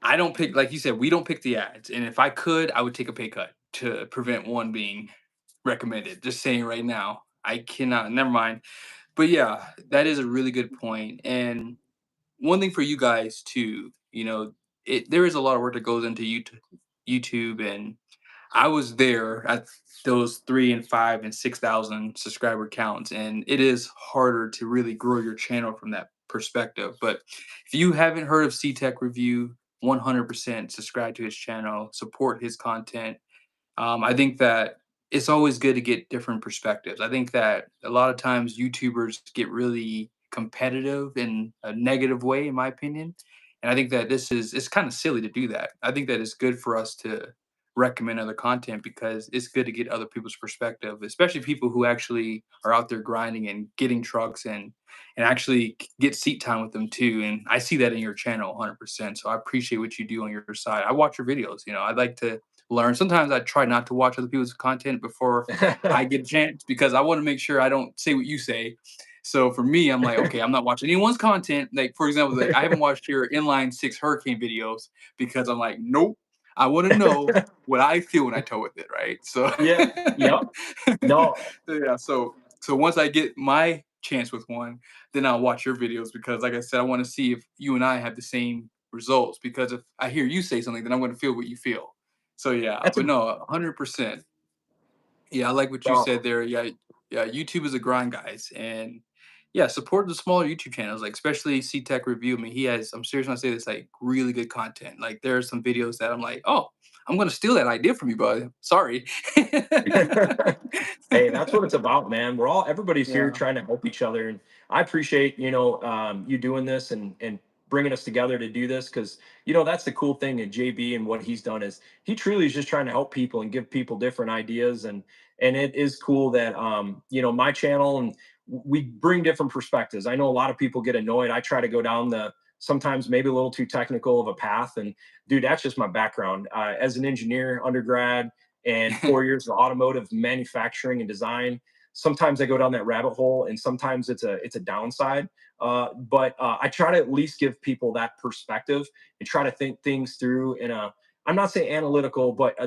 I don't pick, like you said, we don't pick the ads, and if I could, I would take a pay cut to prevent one being recommended. Just saying right now, I cannot. Never mind. But yeah, that is a really good point. And one thing for you guys too, there is a lot of work that goes into YouTube, and I was there at those 3 and 5 and 6,000 subscriber counts, and it is harder to really grow your channel from that perspective. But if you haven't heard of Ctech Review, 100% subscribe to his channel, support his content. I think that it's always good to get different perspectives. I think that a lot of times YouTubers get really competitive in a negative way, in my opinion. And I think that it's kind of silly to do that. I think that it's good for us to recommend other content because it's good to get other people's perspective, especially people who actually are out there grinding and getting trucks and actually get seat time with them too. And I see that in your channel 100%. So I appreciate what you do on your side. I watch your videos. I'd like to learn. Sometimes I try not to watch other people's content before I get a chance because I want to make sure I don't say what you say. So for me, I'm like, okay, I'm not watching anyone's content. Like, for example, like I haven't watched your inline six hurricane videos because I'm like, nope, I want to know what I feel when I tow with it, right? So Yeah. Yep. No. yeah, so once I get my chance with one, then I'll watch your videos because like I said, I want to see if you and I have the same results because if I hear you say something, then I'm going to feel what you feel. So yeah, That's but a no, 100%. Yeah, I like what you no. said there. Yeah, yeah, YouTube is a grind, guys, and yeah, support the smaller YouTube channels, like especially Ctech-review. I mean, I'm serious when I say this, like really good content. Like there are some videos that I'm like, oh, I'm gonna steal that idea from you, bud. Sorry. Hey, that's what it's about, man. Everybody's here Yeah. trying to help each other, and I appreciate you doing this and bringing us together to do this because that's the cool thing. And JB and what he's done is he truly is just trying to help people and give people different ideas, and it is cool that my channel and we bring different perspectives. I know a lot of people get annoyed. I try to go down the sometimes maybe a little too technical of a path, and dude, that's just my background as an engineer, undergrad and 4 years of automotive manufacturing and design. Sometimes I go down that rabbit hole, and sometimes it's a downside. But I try to at least give people that perspective and try to think things through in a I'm not saying analytical, but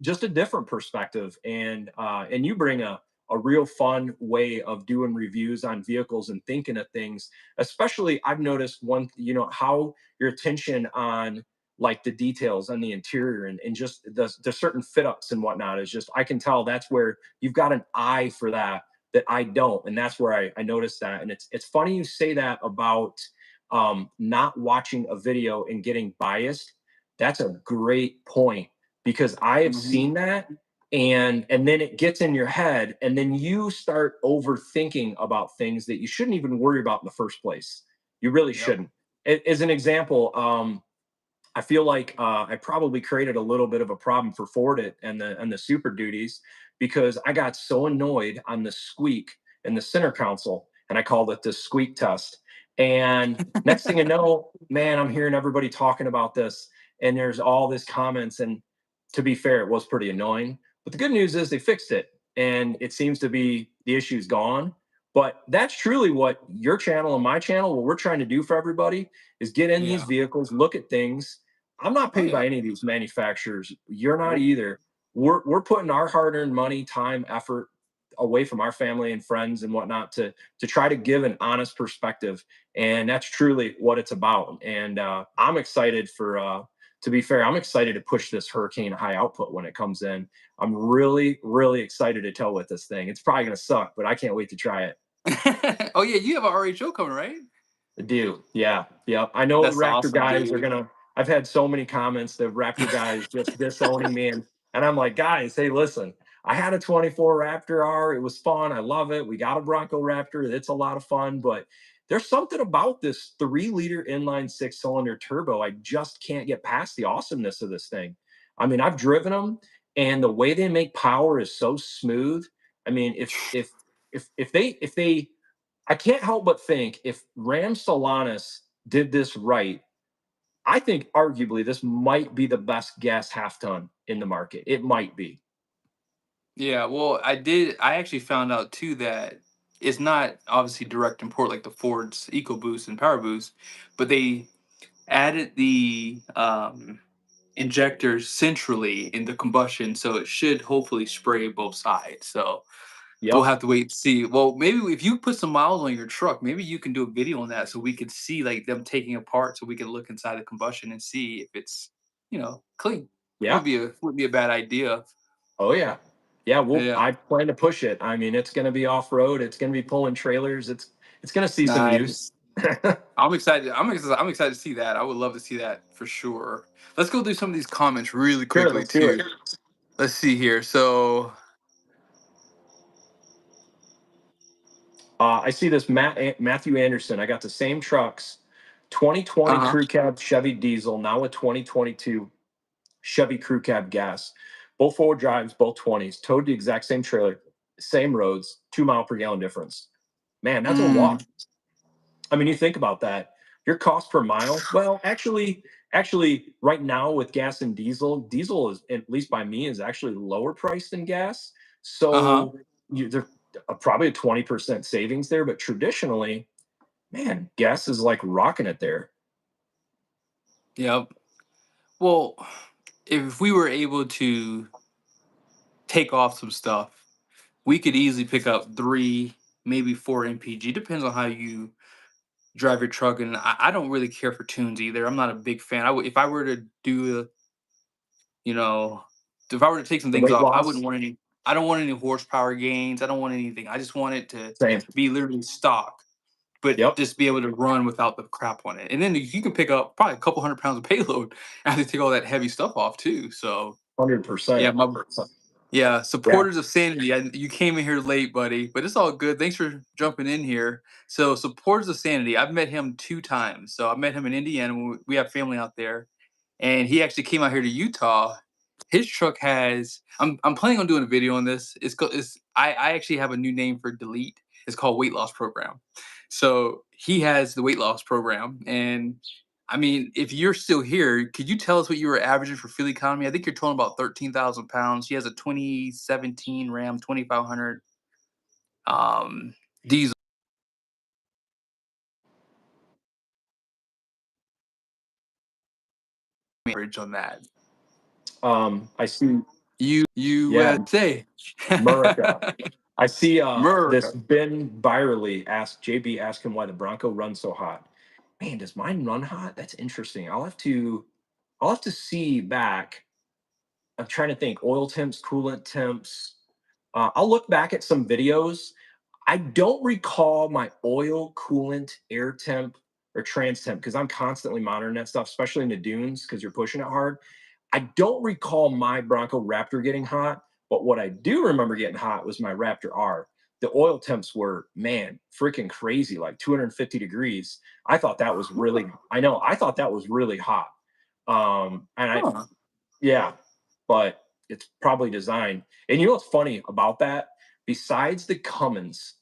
just a different perspective. And you bring a real fun way of doing reviews on vehicles and thinking of things. Especially, I've noticed how your attention on like the details on the interior and just the certain fit ups and whatnot is just I can tell that's where you've got an eye for that I don't, and that's where I noticed that. And it's funny you say that about not watching a video and getting biased. That's a great point because I have Mhm. seen that, and then it gets in your head, and then you start overthinking about things that you shouldn't even worry about in the first place. You really Yep. shouldn't. As an example, I feel like I probably created a little bit of a problem for Ford and the Super Duties because I got so annoyed on the squeak in the center console, and I called it the squeak test. And next thing I know, man, I'm hearing everybody talking about this, and there's all this comments. And to be fair, it was pretty annoying. But the good news is they fixed it, and it seems to be the issue's gone. But that's truly what your channel and my channel, what we're trying to do for everybody is get in these Yeah. vehicles, look at things. I'm not Oh paid by yeah. any of these manufacturers. You're not Nope. either. We're putting our hard-earned money, time, effort away from our family and friends and whatnot to try to give an honest perspective, and that's truly what it's about. And I'm excited for. To be fair, I'm excited to push this Hurricane high output when it comes in. I'm really, really excited to tow with this thing. It's probably going to suck, but I can't wait to try it. Oh yeah, you have a RHO coming, right? I do. Yeah. Yeah. I know the That's Raptor awesome, guys are dude. gonna I've had so many comments, the Raptor guys just disowning me. And I'm like, guys, hey, listen, I had a 24 Raptor R. It was fun. I love it. We got a Bronco Raptor. It's a lot of fun, but there's something about this 3-liter inline six-cylinder turbo. I just can't get past the awesomeness of this thing. I mean, I've driven them, and the way they make power is so smooth. I mean, if they I can't help but think if Ram Solanas did this right, I think arguably this might be the best gas half ton in the market. It might be. Yeah, well, I actually found out too that it's not obviously direct import like the Ford's EcoBoost and PowerBoost, but they added the injectors centrally in the combustion, so it should hopefully spray both sides. So we'll Yep. have to wait and see. Well, maybe if you put some miles on your truck, maybe you can do a video on that so we could see like them taking apart, so we can look inside the combustion and see if it's clean. Yeah. Wouldn't be a bad idea. Oh yeah. Yeah. Well, Yeah, I plan to push it. I mean, it's going to be off road. It's going to be pulling trailers. It's going to see some use. nice. I'm excited. I'm excited to see that. I would love to see that for sure. Let's go through some of these comments really Sure, quickly let's do too. it. Let's see here. So, I see this Matthew Anderson. I got the same trucks, 2020 uh-huh. crew cab Chevy diesel, now a 2022 Chevy crew cab gas. Both four drives, both 20s, towed the exact same trailer, same roads, 2 mile per gallon difference. Man, that's a Mm, lot. I mean, you think about that. Your cost per mile. Well, actually, right now with gas and diesel is, at least by me, is actually lower price than gas. uh-huh. So there's probably a 20% savings there. But traditionally, man, gas is like rocking it there. Yep. Well, if we were able to take off some stuff, we could easily pick up 3, maybe 4 MPG. Depends on how you drive your truck. And I don't really care for tunes either. I'm not a big fan. If I were to do, you know, if I were to take some The things weight off, I wouldn't loss, want any. I don't want any horsepower gains. I don't want anything. I just want it to same. be literally stock, but Yep, just be able to run without the crap on it. And then you can pick up probably a couple 100 pounds of payload after you take all that heavy stuff off too. So hundred yeah, percent. yeah, Yeah. supporters of sanity. You came in here late, buddy, but it's all good. Thanks for jumping in here. So, supporters of sanity. I've met him 2 times. So I met him in Indiana. We have family out there, and he actually came out here to Utah. His truck has. I'm planning on doing a video on this. I actually have a new name for delete. It's called weight loss program. So he has the weight loss program, and I mean, if you're still here, could you tell us what you were averaging for fuel economy? I think you're totaling about 13,000 pounds. She has a 2017 Ram 2500 diesel average on that. I see. Yeah, USA. America. I see this America. Ben Byerly ask JB ask him why the Bronco runs so hot. Man, does mine run hot? That's interesting. I'll have to see back. I'm trying to think oil temps, coolant temps. I'll look back at some videos. I don't recall my oil, coolant, air temp, or trans temp because I'm constantly monitoring that stuff, especially in the dunes because you're pushing it hard. I don't recall my Bronco Raptor getting hot, but what I do remember getting hot was my Raptor R. The oil temps were, man, freaking crazy, like 250 degrees. I know, I thought that was really hot. And I, Huh. yeah, but it's probably designed. And you know what's funny about that? Besides the Cummins,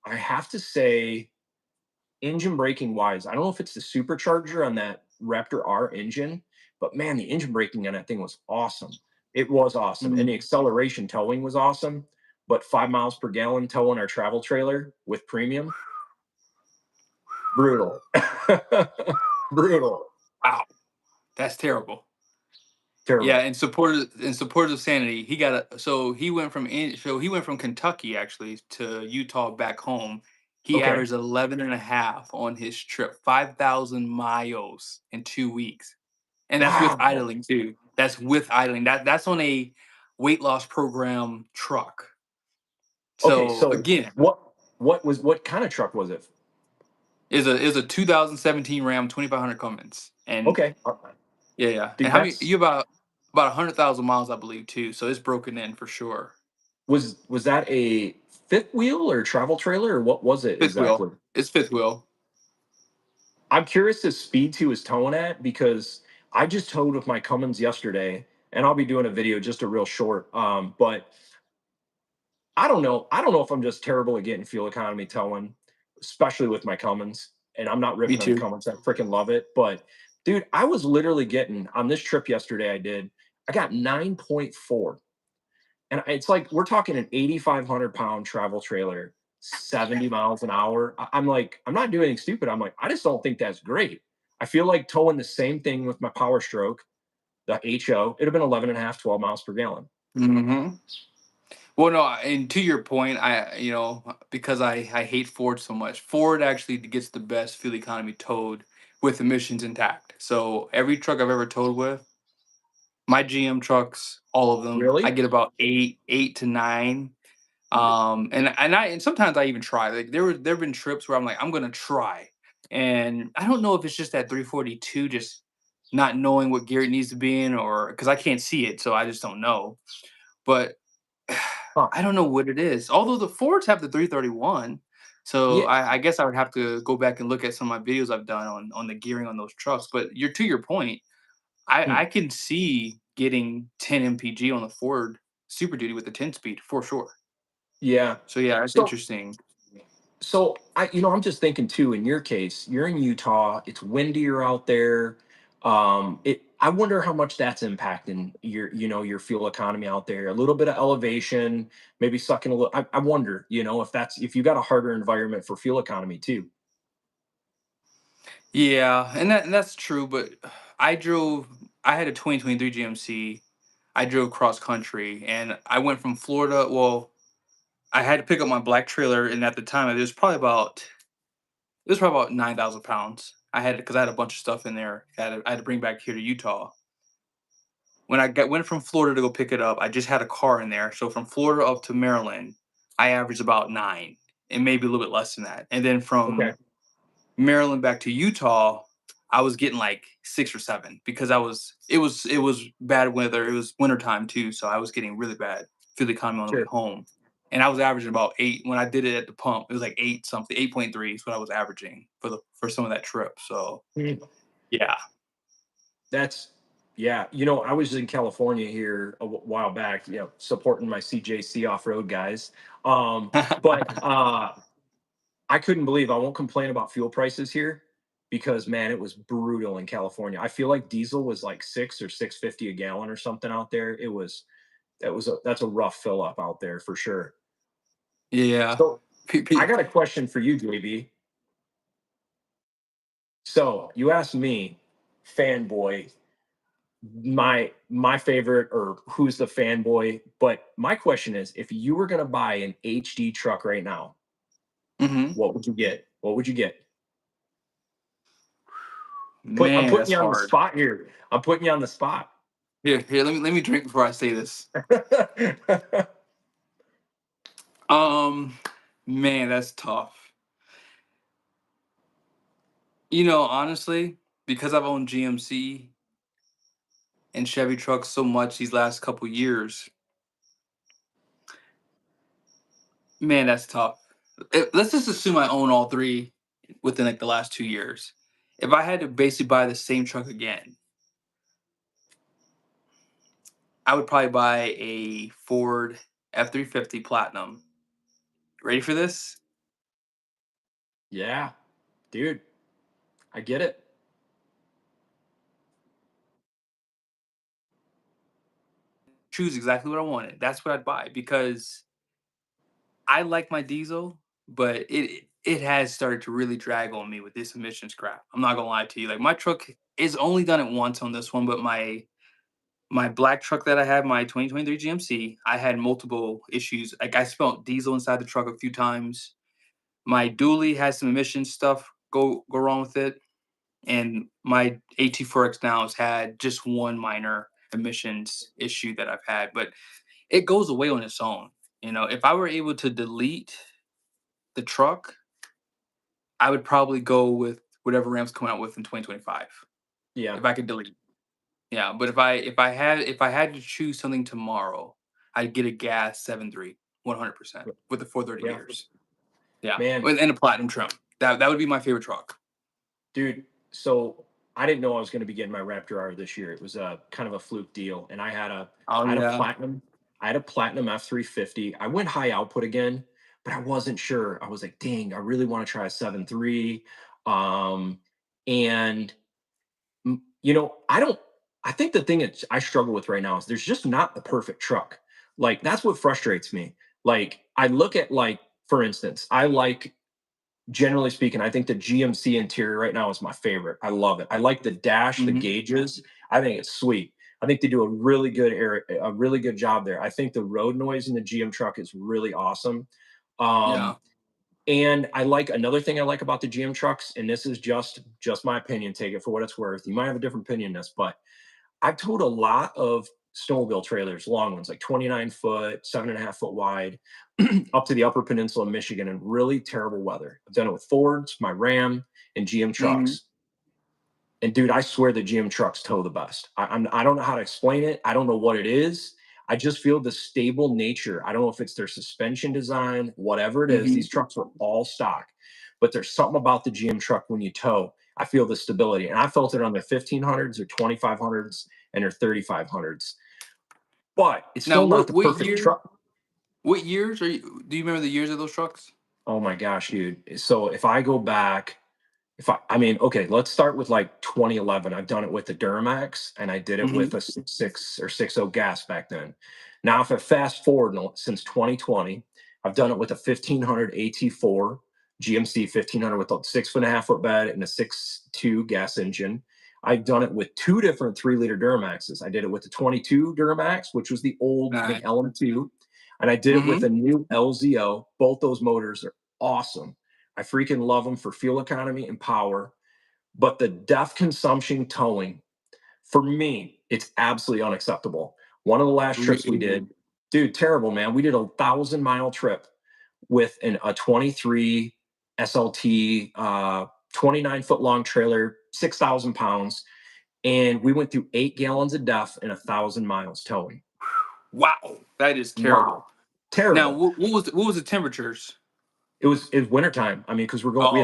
I have to say, engine braking wise, I don't know if it's the supercharger on that Raptor R engine, but man, the engine braking on that thing was awesome. It was awesome. And the Mm. acceleration towing was awesome. But 5 miles per gallon towing our travel trailer with premium, brutal. Brutal. Wow. That's terrible. Yeah, Terrible. in support of sanity, he got a he went from Kentucky actually to Utah back home. He Okay. averaged 11 and a half on his trip, 5,000 miles in 2 weeks. And that's with Wow. idling too. That's with idling. That's on a weight loss program truck. Okay, So so again, what kind of truck was it? is a 2017 Ram 2500 Cummins. And Okay. yeah, yeah. And Dude, how many that's you about 100,000 miles I believe too. So it's broken in for sure. was that a fifth wheel or travel trailer or what was it Fifth wheel. exactly? It's fifth wheel. I'm curious the speeds he was towing at because I just towed with my Cummins yesterday, and I'll be doing a video just a real short. But I don't know. I don't know if I'm just terrible at getting fuel economy towing, especially with my Cummins. And I'm not Me ripping on the too. Cummins. I freaking love it. But dude, I was literally getting on this trip yesterday. I got 9.4. And it's like we're talking an 8,500 pound travel trailer, 70 miles an hour. I'm like, I'm not doing anything stupid. I'm like, I just don't think that's great. I feel like towing the same thing with my Power Stroke, the HO, it'd have been 11 and a half, 12 miles per gallon. Hmm. Well, no, and to your point, because I hate Ford so much, Ford actually gets the best fuel economy towed with emissions intact. So every truck I've ever towed with, my GM trucks, all of them, I Really? get about 8 to 9. And sometimes I even try. Like there have been trips where I'm like, I'm gonna try. And I don't know if it's just that 342 just not knowing what gear it needs to be in, or because I can't see it, so I just don't know. But Huh. I don't know what it is. Although the Fords have the 331, so Yeah. I guess I would have to go back and look at some of my videos I've done on the gearing on those trucks. But you're to your point, Hmm. I can see getting 10 mpg on the Ford Super Duty with the 10 speed for sure. Yeah. So yeah, that's So interesting. I'm just thinking too, in your case, you're in Utah, it's windier out there. I wonder how much that's impacting your fuel economy out there. A little bit of elevation, maybe sucking a little. I wonder, if you got a harder environment for fuel economy too. Yeah, and that's true. But I drove. I had a 2023 GMC. I drove cross country, and I went from Florida. Well, I had to pick up my black trailer, and at the time, it was probably about 9,000 pounds. I had because I had a bunch of stuff in there. I had to bring back here to Utah. When went from Florida to go pick it up, I just had a car in there. So from Florida up to Maryland, I averaged about 9, and maybe a little bit less than that. And then Okay. from Maryland back to Utah, I was getting like 6 or 7 because it was bad weather. It was wintertime too, so I was getting really bad fuel economy on the way Sure. home. And I was averaging about 8 when I did it at the pump. It was like 8 something, 8.3 is what I was averaging for some of that trip. So Mm. yeah. That's yeah. I was in California here a while back, supporting my CJC off-road guys. But I couldn't believe I won't complain about fuel prices here because man, it was brutal in California. I feel like diesel was like 6 or 6.50 a gallon or something out there. That's a rough fill up out there for sure. Yeah. So Pe- I pe- got a question for you, JB. So you asked me, fanboy, my favorite or who's the fanboy. But my question is, if you were gonna buy an HD truck right now, Mhm. what would you get? What would you get? I'm Man, putting that's you on the hard. spot here. I'm putting you on the spot. Here, let me drink before I say this. Um, man, that's tough. Honestly, because I've owned GMC and Chevy trucks so much these last couple years, man, that's tough. Let's just assume I own all three within like the last 2 years. If I had to basically buy the same truck again, I would probably buy a Ford F-350 Platinum. Ready for this? Yeah, dude, I get it. Choose exactly what I wanted. That's what I'd buy because I like my diesel, but it has started to really drag on me with this emissions crap. I'm not gonna lie to you. Like my truck is only done it once on this one, but my black truck that I had, my 2023 GMC, I had multiple issues. Like I spilled diesel inside the truck a few times. My dually has some emission stuff go wrong with it, and my AT4X now has had just one minor emissions issue that I've had, but it goes away on its own. If I were able to delete the truck, I would probably go with whatever Rams come out with in 2025 Yeah, if I could delete. Yeah, but if I had to choose something tomorrow, I'd get a gas 7.3, 100% with the 430 yeah, gears. Yeah, man. and a platinum trim. That would be my favorite truck. Dude, so I didn't know I was going to be getting my Raptor R this year. It was a kind of a fluke deal, and Oh I had a yeah. platinum, I had a platinum F350. I went high output again, but I wasn't sure. I was like, dang, I really want to try a 7.3. And I don't. I think the thing that I struggle with right now is there's just not the perfect truck. Like that's what frustrates me. Like I look at for instance, I like generally speaking, I think the GMC interior right now is my favorite. I love it. I like the dash, the Hmm. gauges. I think it's sweet. I think they do a really good job there. I think the road noise in the GM truck is really awesome. Yeah. Um, and I like another thing I like about the GM trucks, and this is just my opinion. Take it for what it's worth. You might have a different opinion on this, but I've told a lot of snowmobile trailers, long ones, like 29 foot, 7.5 foot wide, up to the Upper Peninsula of Michigan in really terrible weather. I've done it with Fords, my Ram, and GM Mhm. trucks. And dude, I swear the GM trucks tow the best. I don't know how to explain it. I don't know what it is. I just feel the stable nature. I don't know if it's their suspension design, whatever it is. Mhm. These trucks are all stock, but there's something about the GM truck when you tow. I feel the stability, and I felt it on their 1500s, or 2500s, and their 3500s. But it's Now, still not the perfect truck. what years are you? Do you remember the years of those trucks? Oh my gosh, dude. So if I go back, I mean, okay, let's start with like 2011. I've done it with the Duramax, and I did it with Mhm. a 6 or 6.0 gas back then. Now, if I fast forward since 2020, I've done it with a 1500 AT4 GMC 1500 with a 6.5 foot bed and a 6.2 gas engine. I've done it with two different 3-liter Duramaxes. I did it with the 22 Duramax, which was the old Nice. McEllen 2, and I did it with Mhm. a new LZO. Both those motors are awesome. I freaking love them for fuel economy and power. But the DEF consumption towing, for me, it's absolutely unacceptable. One of the last trips we Really? did, dude, terrible, man. We did a 1,000-mile trip with a 23 SLT, 29-foot long trailer, 6,000 pounds. And we went through 8 gallons of DEF and 1,000 miles towing. Wow, that is terrible. Wow. Now, Terrible. what was the temperatures? It was wintertime. I mean, because Oh,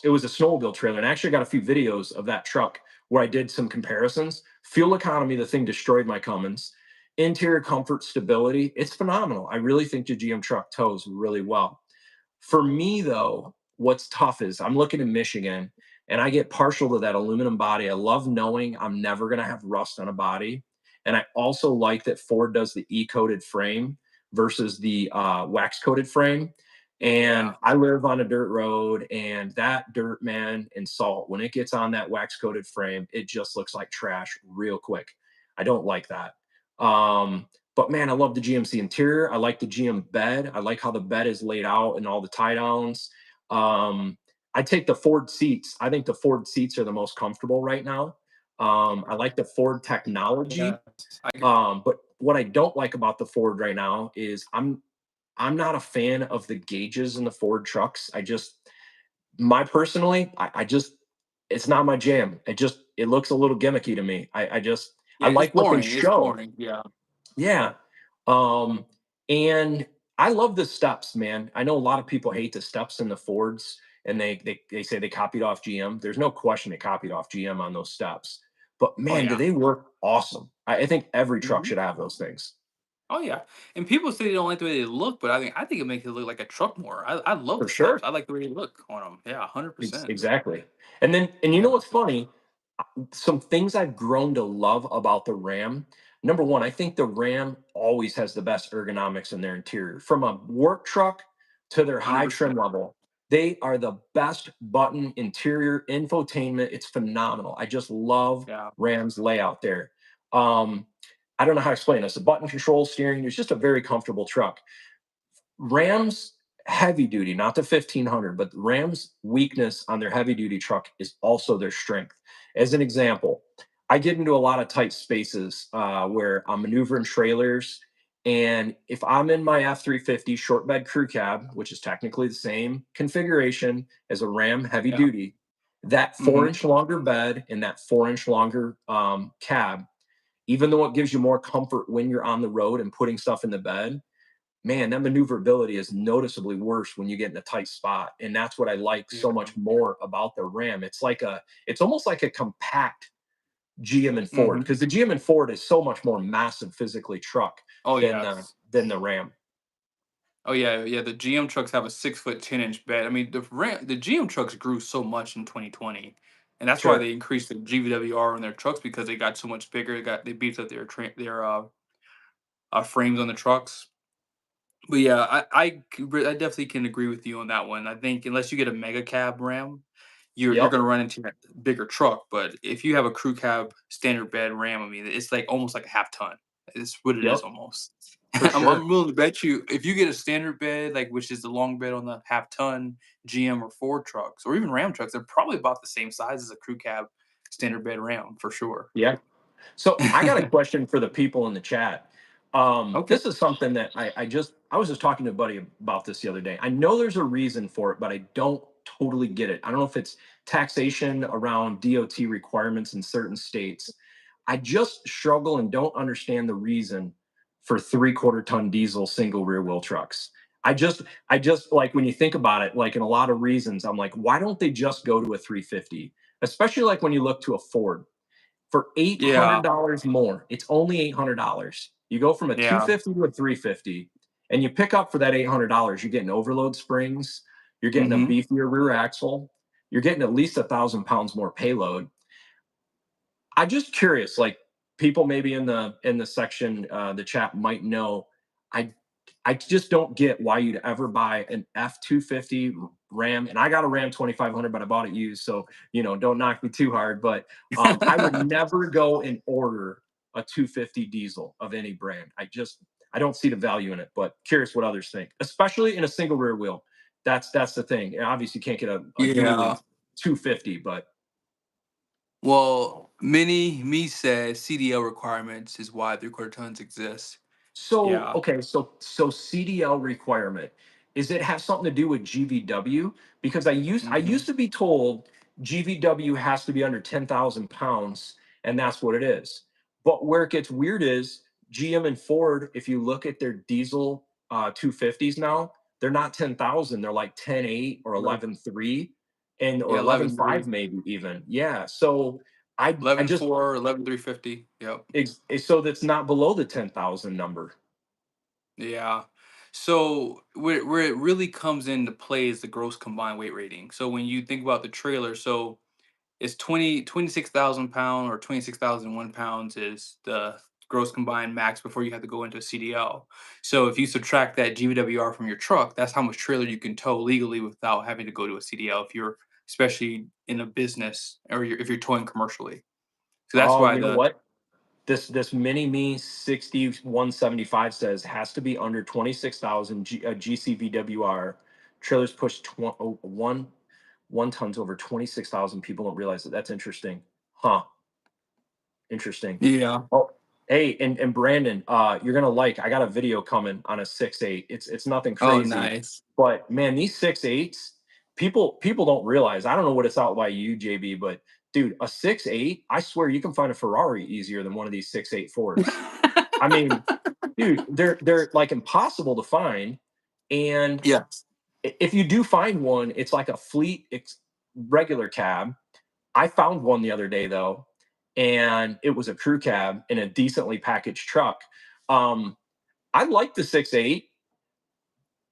it was a snowmobile trailer, and I actually got a few videos of that truck where I did some comparisons. Fuel economy, the thing destroyed my Cummins. Interior comfort, stability, it's phenomenal. I really think the GM truck tows really well. For me, though, what's tough is I'm looking at Michigan, and I get partial to that aluminum body. I love knowing I'm never going to have rust on a body, and I also like that Ford does the e-coated frame versus the wax coated frame. yeah. And I live on a dirt road, and that dirt, man, and salt, when it gets on that wax coated frame, it just looks like trash real quick. I don't like that. But man, I love the GMC interior. I like the GM bed. I like how the bed is laid out and all the tie downs. I take the Ford seats. I think the Ford seats are the most comfortable right now. I like the Ford technology. Yes. I But what I don't like about the Ford right now is I'm not a fan of the gauges in the Ford trucks. My personally, I just, it's not my jam. It looks a little gimmicky to me. I Yeah, it's like what they boring. It's show. boring. Yeah. Yeah. Um, and I love the steps, man. I know a lot of people hate the steps in the Fords, and they say they copied off GM. There's no question they copied off GM on those steps. But Oh man, do yeah. they work awesome. I think every truck Mhm. should have those things. Oh yeah. And people say they don't like the way they look, but I think it makes it look like a truck more. I love For the steps. sure. I like the way they look on them. Yeah, 100%. Exactly. And you know Yeah. what's funny? Some things I've grown to love about the Ram. Number one, I think the Ram always has the best ergonomics in their interior. From a work truck to their high trim 100%. level, they are the best button interior infotainment. It's phenomenal. I just love Yeah. Ram's layout there. Um, I don't know how to explain this. The button control steering, it's just a very comfortable truck. Rams heavy duty, not the 1500, but Rams weakness on their heavy duty truck is also their strength. As an example, I get into a lot of tight spaces where I'm maneuvering trailers. And if I'm in my F-350 short bed crew cab, which is technically the same configuration as a Ram heavy Yeah. duty, that four Mhm. inch longer bed and that 4 inch longer cab, even though it gives you more comfort when you're on the road and putting stuff in the bed, man, that maneuverability is noticeably worse when you get in a tight spot. And that's what I like so Yeah. much more about the Ram. It's almost like a compact GM and Ford, Mhm. because the GM and Ford is so much more massive physically truck Oh yes. than the Ram. Oh yeah, yeah. The GM trucks have a 6 foot 10 inch bed. I mean, the GM trucks grew so much in 2020, and that's why Sure. they increased the GVWR on their trucks because they got so much bigger. They beefed up their frames on the trucks. But yeah, I definitely can agree with you on that one. I think unless you get a mega cab Ram, you're Yep. gonna run into a bigger truck. But if you have a crew cab standard bed Ram, I mean, it's like almost like a half ton. It's what it is Yep. almost. For I'm sure. willing to bet you if you get a standard bed, like which is the long bed on the half ton GM or Ford trucks, or even Ram trucks, they're probably about the same size as a crew cab standard bed Ram for sure. Yeah. So I got a question for the people in the chat. Okay. This is something that I was just talking to a buddy about this the other day. I know there's a reason for it, but I don't totally get it. I don't know if it's taxation around DOT requirements in certain states. I just struggle and don't understand the reason for 3/4 ton diesel single rear wheel trucks. I just like when you think about it, like in a lot of reasons, I'm like, why don't they just go to a 350? Especially like when you look to a Ford for Yeah. $800 more. It's only $800. You go from a Yeah. 250 to a 350, and you pick up for that $800. You're getting overload springs, you're getting a Hmm. beefier rear axle, you're getting at least 1,000 pounds more payload. I'm just curious, like people maybe in the section, the chat might know. I I just don't get why you'd ever buy an F-250 Ram, and I got a Ram 2500, but I bought it used, so don't knock me too hard. But I would never go and order a 250 diesel of any brand. I don't see the value in it. But curious what others think, especially in a single rear wheel. That's the thing. Obviously, you can't get a Yeah. dually 250, but Well, me says CDL requirements is why 3/4 tons exist. so Yeah. okay, so CDL requirement, is it have something to do with GVW? Because I Hmm. used to be told GVW has to be under 10,000 pounds, and that's what it is. But where it gets weird is GM and Ford, if you look at their diesel 250s now, they're not 10,000, they're like 10.8 or Right. 11.3 and or Yeah, 11.5 11.3, maybe even. Yeah. So I just 11.4, 11.350. Yep. so that's not below the 10,000 number. Yeah. So where it really comes into play is the gross combined weight rating. So when you think about the trailer, so it's 26,000 pound or 26,001 pounds is the gross combined max before you have to go into a CDL. So if you subtract that GVWR from your truck, that's how much trailer you can tow legally without having to go to a CDL if you're especially in a business or if you're towing commercially. So that's Oh, why you know the what? This mini me 6175 says has to be under 26,000 GCVWR. Trailers push 1 tons over 26,000. People don't realize that. That's interesting. Huh. Interesting. yeah. Oh, hey, and Brandon, you're gonna like. I got a video coming on a 6.8. It's nothing Oh, crazy, nice. but man, these 6.8s, people don't realize. I don't know what it's out by you, JB, but dude, a 6.8, I swear you can find a Ferrari easier than one of these 6.8 Fords. I mean, dude, they're like impossible to find, and Yes. if you do find one, it's like a fleet regular cab. I found one the other day though, and it was a crew cab in a decently packaged truck. Um, I like the 6.8,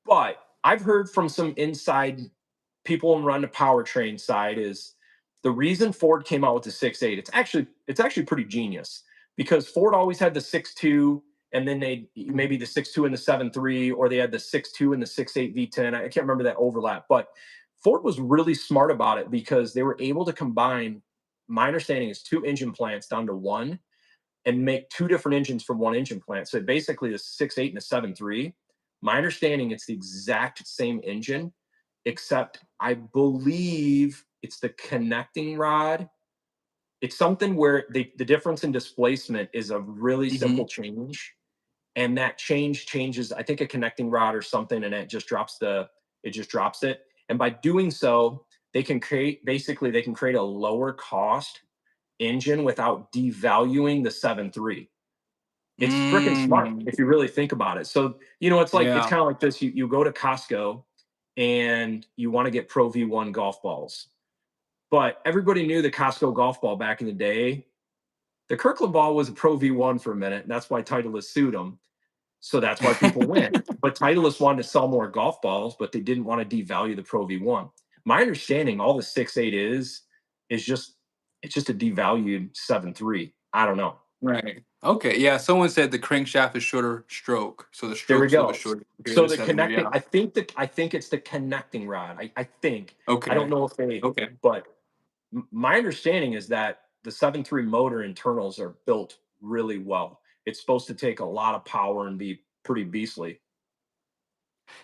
but I've heard from some inside people and run the powertrain side is the reason Ford came out with the 6.8. It's actually pretty genius because Ford always had the 6.2, and then they maybe the 6.2 and the 7.3, or they had the 6.2 and the 6.8 V10. I can't remember that overlap, but Ford was really smart about it because they were able to combine. My understanding is two engine plants down to one, and make two different engines from one engine plant. So basically, the 6.8 and the 7.3. My understanding, it's the exact same engine, except I believe it's the connecting rod. It's something where the difference in displacement is a really Hmm. simple change, and that changes, I think, a connecting rod or something, and it just drops it. And by doing so, they can create a lower cost engine without devaluing the 7.3. It's freaking smart Mm, if you really think about it. So, it's yeah. kind of like this. You go to Costco and you want to get Pro V1 golf balls. But everybody knew the Costco golf ball back in the day. The Kirkland ball was a Pro V1 for a minute, and that's why Titleist sued them. So that's why people went. But Titleist wanted to sell more golf balls, but they didn't want to devalue the Pro V1. My understanding, all the 6.8 is just it's just a devalued 7.3. I don't know. Right. Okay. Yeah. Someone said the crankshaft is shorter stroke, so the There we stroke's a little bit go. shorter compared to So the the 7. connecting, Yeah. I think it's the connecting rod. I think. I don't Okay. know if they, Okay. but my understanding is that the 7.3 motor internals are built really well. It's supposed to take a lot of power and be pretty beastly.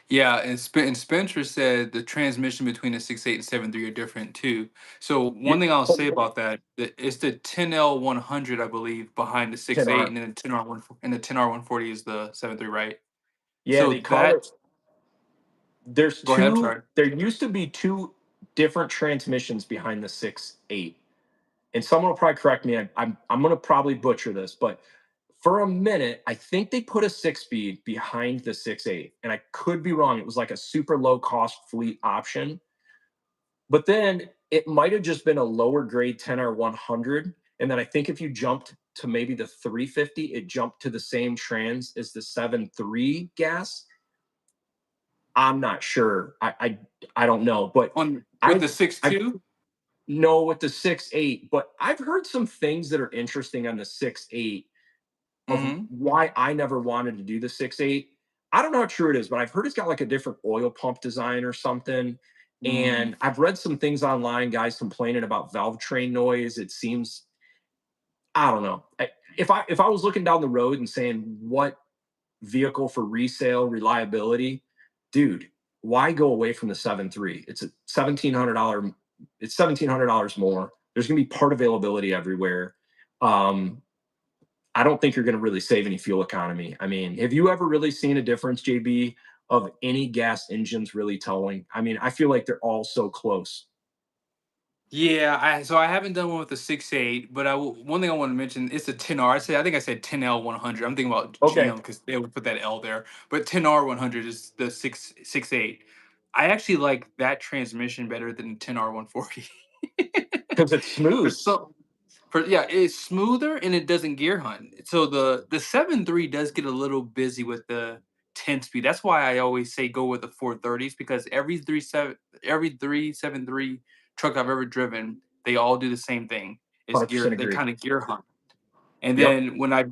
Yeah, and Spencer said the transmission between the 6.8 and 7.3 are different too. So Yeah, one thing I'll say about that, it's the 10L100, I believe, behind the 6.8, 10R. and then the 10R1 and the 10R140 is the 7.3, right? Yeah, So they call it. that There's go ahead, I'm two. sorry. There used to be two different transmissions behind the 6.8, and someone will probably correct me. I'm going to probably butcher this, but for a minute, I think they put a 6 speed behind the 6.8, and I could be wrong. It was like a super low cost fleet option, but then it might have just been a lower grade 10R100. And then I think if you jumped to maybe the 350, it jumped to the same trans as the 7.3 gas. I'm not sure. I don't know, but On with I've the six I've two. know with the 6.8, but I've heard some things that are interesting on the 6.8 of Mm-hmm. why I never wanted to do the 6.8. I don't know how true it is, but I've heard it's got like a different oil pump design or something. Mm. And I've read some things online, guys complaining about valve train noise. It seems, I don't know. If I was looking down the road and saying what vehicle for resale reliability, dude, why go away from the 7.3? It's a $1,700. It's $1,700 more. There's going to be part availability everywhere. Um, I don't think you're going to really save any fuel economy. I mean, have you ever really seen a difference, JB, of any gas engines really towing? I mean, I feel like they're all so close. Yeah, I haven't done one with the 6.8, but one thing I want to mention is the 10R. I think I said 10L100. I'm thinking about Okay, GM because they would put that L there. But 10R100 is the 6.8. I actually like that transmission better than 10R140. because it's For smooth. some yeah, it's smoother and it doesn't gear hunt. So the 7.3 does get a little busy with the 10 speed. That's why I always say go with the 430s, because every 373 truck I've ever driven, they all do the same thing. Is 100% gear they agree. kind of gear hunt. And Yep. then when I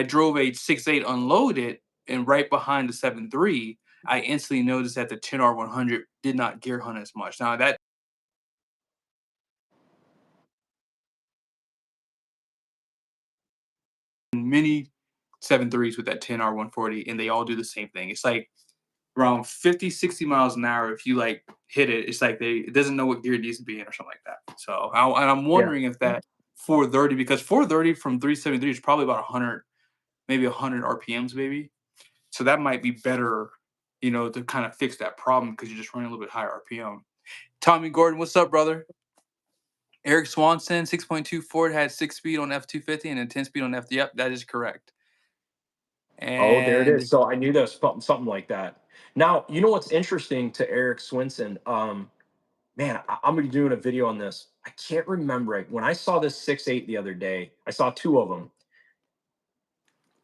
drove a 6.8 unloaded and right behind the 7.3, I instantly noticed that the 10R100 did not gear hunt as much. Now that many 7.3s with that 10R140, and they all do the same thing. It's like around 50, 60 miles an hour. If you like hit it, it's like it doesn't know what gear it needs to be in or something like that. So and I'm Yeah. wondering if that 430, because 430 from 373 is probably about 100, maybe 100 RPMs, maybe. So that might be better, to kind of fix that problem because you're just running a little bit higher RPM. Tommy Gordon, what's up, brother? Eric Swanson, 6.2 Ford had 6 speed on F250 and a 10 speed on F. Yep, that is correct. Oh, there it is. And So I knew there was something like that. Now, you know what's interesting to Eric Swinson? Man, I'm gonna be doing a video on this. I can't remember it. When I saw this 6.8 the other day, I saw two of them.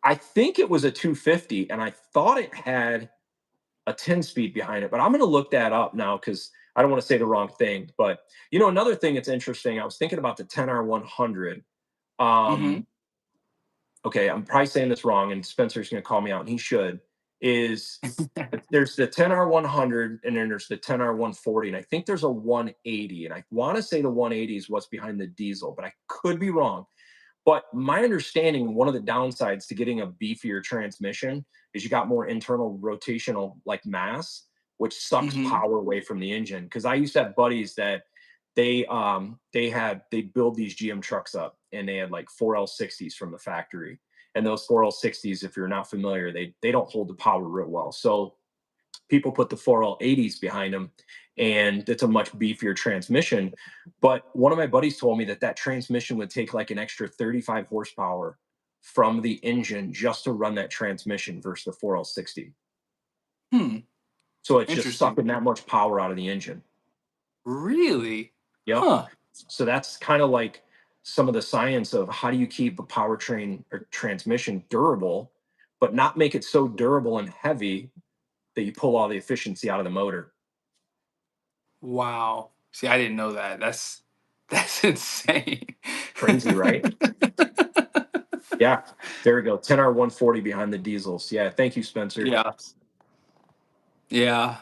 I think it was a 250, and I thought it had a 10 speed behind it, but I'm gonna look that up now because I don't want to say the wrong thing. But another thing that's interesting, I was thinking about the 10R100. mhm. Um, okay, I'm probably saying this wrong, and Spencer's going to call me out, and he should. Is there's the 10R100, and then there's the 10R140, and I think there's a 180, and I want to say the 180 is what's behind the diesel, but I could be wrong. But my understanding, one of the downsides to getting a beefier transmission is you got more internal rotational like mass, which sucks Mhm. power away from the engine. Because I used to have buddies that they build these GM trucks up and they had like 4L60s from the factory. And those 4L60s, if you're not familiar, they don't hold the power real well. So people put the 4L80s behind them, and it's a much beefier transmission. But one of my buddies told me that that transmission would take like an extra 35 horsepower from the engine just to run that transmission versus the 4L60. Hmm. So it's just Interesting. sucking that much power out of the engine. Really? Yep. Huh. So that's kind of like some of the science of how do you keep a powertrain or transmission durable, but not make it so durable and heavy that you pull all the efficiency out of the motor. Wow. See, I didn't know that. That's insane. Crazy, right? Yeah, there we go. 10R140 behind the diesels. Yeah, thank you, Spencer. Yeah. Yeah.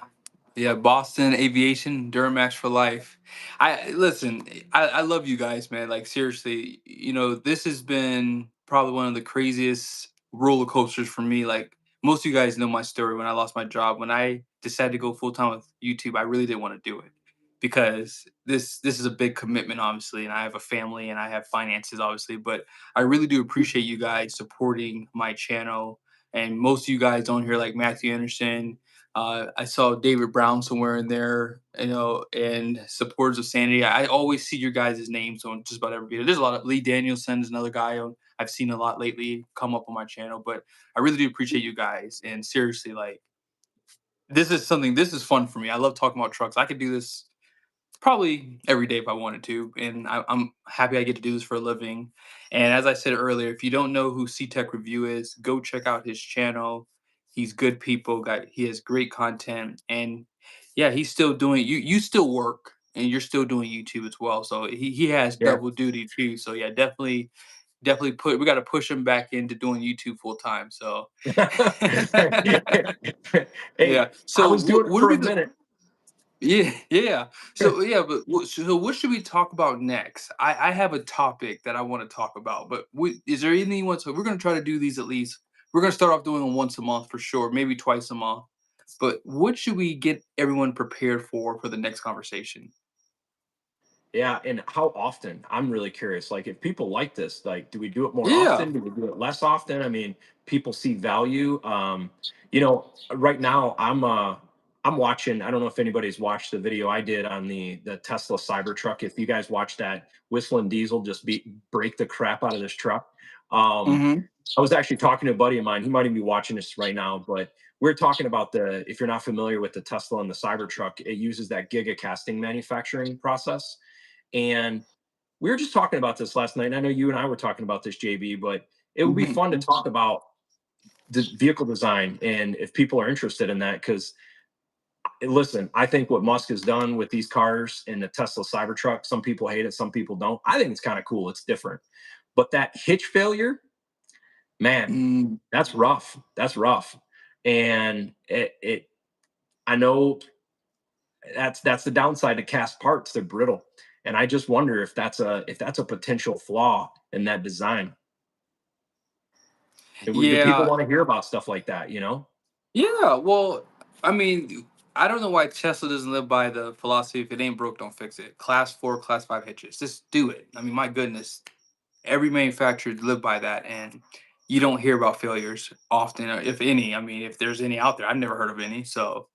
Yeah. Boston Aviation, Duramax for life. I listen, I love you guys, man. Like seriously, this has been probably one of the craziest roller coasters for me. Like most of you guys know my story when I lost my job. When I decided to go full time with YouTube, I really didn't want to do it because this is a big commitment, obviously, and I have a family and I have finances, obviously. But I really do appreciate you guys supporting my channel, and most of you guys on here, like Matthew Anderson. I saw David Brown somewhere in there, and supporters of sanity. I always see your guys' names on just about every video. There's a lot of Lee Danielson is another guy I've seen a lot lately come up on my channel, but I really do appreciate you guys. And seriously, like this is fun for me. I love talking about trucks. I could do this probably every day if I wanted to, and I'm happy I get to do this for a living. And as I said earlier, if you don't know who Ctech-review is, go check out his channel. He's good people. He has great content, and yeah, he's still doing. You still work, and you're still doing YouTube as well. So he has Yeah. double duty too. So yeah, definitely we got to push him back into doing YouTube full time. So Hey, yeah. I So was doing it what are for we a minute. yeah, yeah. So yeah, but what should we talk about next? I have a topic that I want to talk about, but is there anything you want? So we're gonna try to do these at least. We're gonna start off doing them once a month for sure, maybe twice a month. But what should we get everyone prepared for the next conversation? Yeah, and how often? I'm really curious. Like, if people like this, like, do we do it more Yeah. often? Do we do it less often? I mean, people see value. Right now I'm watching. I don't know if anybody's watched the video I did on the Tesla Cybertruck. If you guys watch that, whistling diesel just break the crap out of this truck. Um, Mm-hmm. I was actually talking to a buddy of mine. He might even be watching this right now, but we're talking about if you're not familiar with the Tesla and the Cybertruck, it uses that giga casting manufacturing process. And we were just talking about this last night. And I know you and I were talking about this, JB, but it would be Mm-hmm. fun to talk about the vehicle design and if people are interested in that. Because listen, I think what Musk has done with these cars and the Tesla Cybertruck, some people hate it, some people don't. I think it's kind of cool. It's different. But that hitch failure, man, Mm-hmm. that's rough. That's rough. And I know that's the downside to cast parts. They're brittle. And I just wonder if that's a potential flaw in that design. Do people Yeah. want to hear about stuff like that? Yeah. Well, I mean, I don't know why Tesla doesn't live by the philosophy: if it ain't broke, don't fix it. Class 4, class 5 hitches. Just do it. I mean, my goodness, every manufacturer live by that, and you don't hear about failures often, if any. I mean, if there's any out there, I've never heard of any. So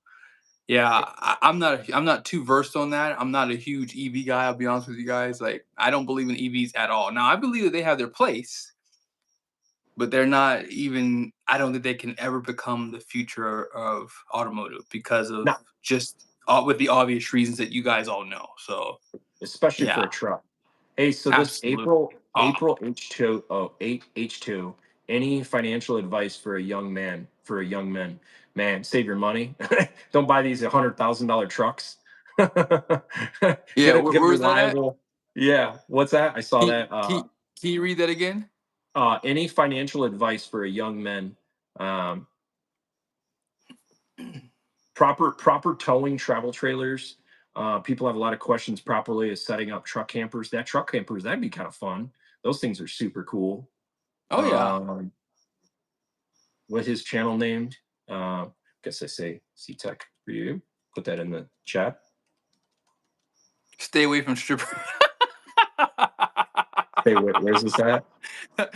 yeah, I'm not too versed on that. I'm not a huge EV guy. I'll be honest with you guys. Like, I don't believe in EVs at all. Now, I believe that they have their place, but they're not even. I don't think they can ever become the future of automotive because of Now, just with the obvious reasons that you guys all know. So especially for yeah, a truck. Hey, so this absolutely. April H2, H2, any financial advice for a young man, man, save your money. Don't buy these $100,000 trucks. Yeah, Get a where's that at? reliable. Yeah, what's that? I saw Can, that. can, can you read that again? Any financial advice for a young man? Um, proper towing travel trailers. People have a lot of questions properly is setting up truck campers. That truck campers, that'd be kind of fun. Those things are super cool. Oh yeah. Um, what his channel named? Guess I say CTech for you. Put that in the chat. Stay away from stripper. Stay away. Where's this at?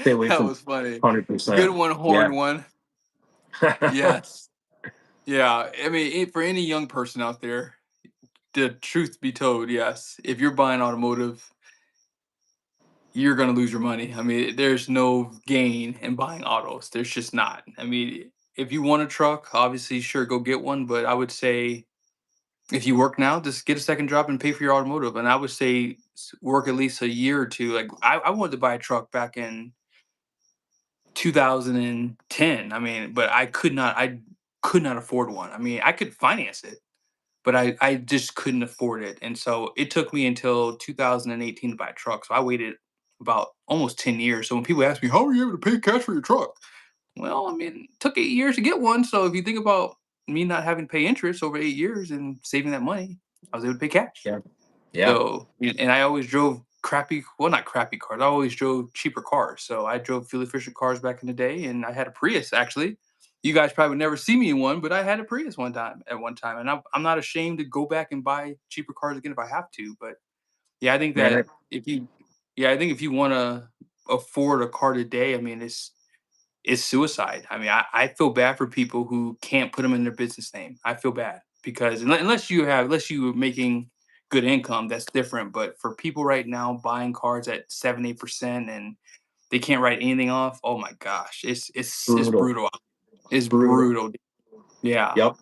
Stay away That from was funny. Good 100%. one, Yeah. horn one. Yes. Yeah. I mean, for any young person out there, the truth be told, yes. If you're buying automotive, you're gonna lose your money. I mean, there's no gain in buying autos. There's just not. I mean, if you want a truck, obviously, sure, go get one. But I would say if you work now, just get a second job and pay for your automotive. And I would say work at least a year or two. Like I wanted to buy a truck back in 2010. I mean, but I could not afford one. I mean, I could finance it, but I just couldn't afford it. And so it took me until 2018 to buy a truck. So I waited about almost 10 years. So when people ask me, how are you able to pay cash for your truck? Well, I mean, it took 8 years to get one. So if you think about me not having to pay interest over 8 years and saving that money, I was able to pay cash. Yeah. Yeah. So, and I always drove well, not crappy cars. I always drove cheaper cars. So I drove fuel efficient cars back in the day, and I had a Prius actually. you guys probably would never see me in one, but I had a Prius at one time, and I'm not ashamed to go back and buy cheaper cars again if I have to. But yeah, I think Man, that I think if you want to afford a car today, I mean, it's suicide. I mean, I feel bad for people who can't put them in their business name. I feel bad because unless you are making good income, that's different. But for people right now buying cars at 7-8% and they can't write anything off, oh my gosh, it's brutal, brutal. It's brutal. brutal. Yeah. Yep.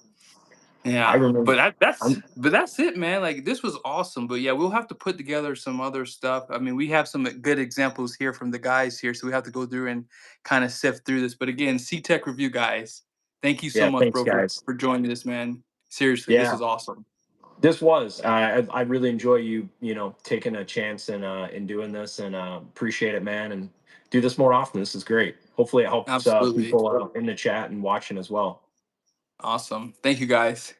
I Yeah, remember. but I'm, that's it, man. Like this was awesome. But yeah, we'll have to put together some other stuff. I mean, we have some good examples here from the guys here, so we have to go through and kind of sift through this. But again, Ctech review guys, thank you so yeah, much, thanks, bro, guys. for joining this, man. Seriously, this Yeah, was awesome. this was. I really enjoy you, taking a chance and doing this, and appreciate it, man. And do this more often. This is great. Hopefully, it helps Absolutely people in the chat and watching as well. awesome. Thank you, guys.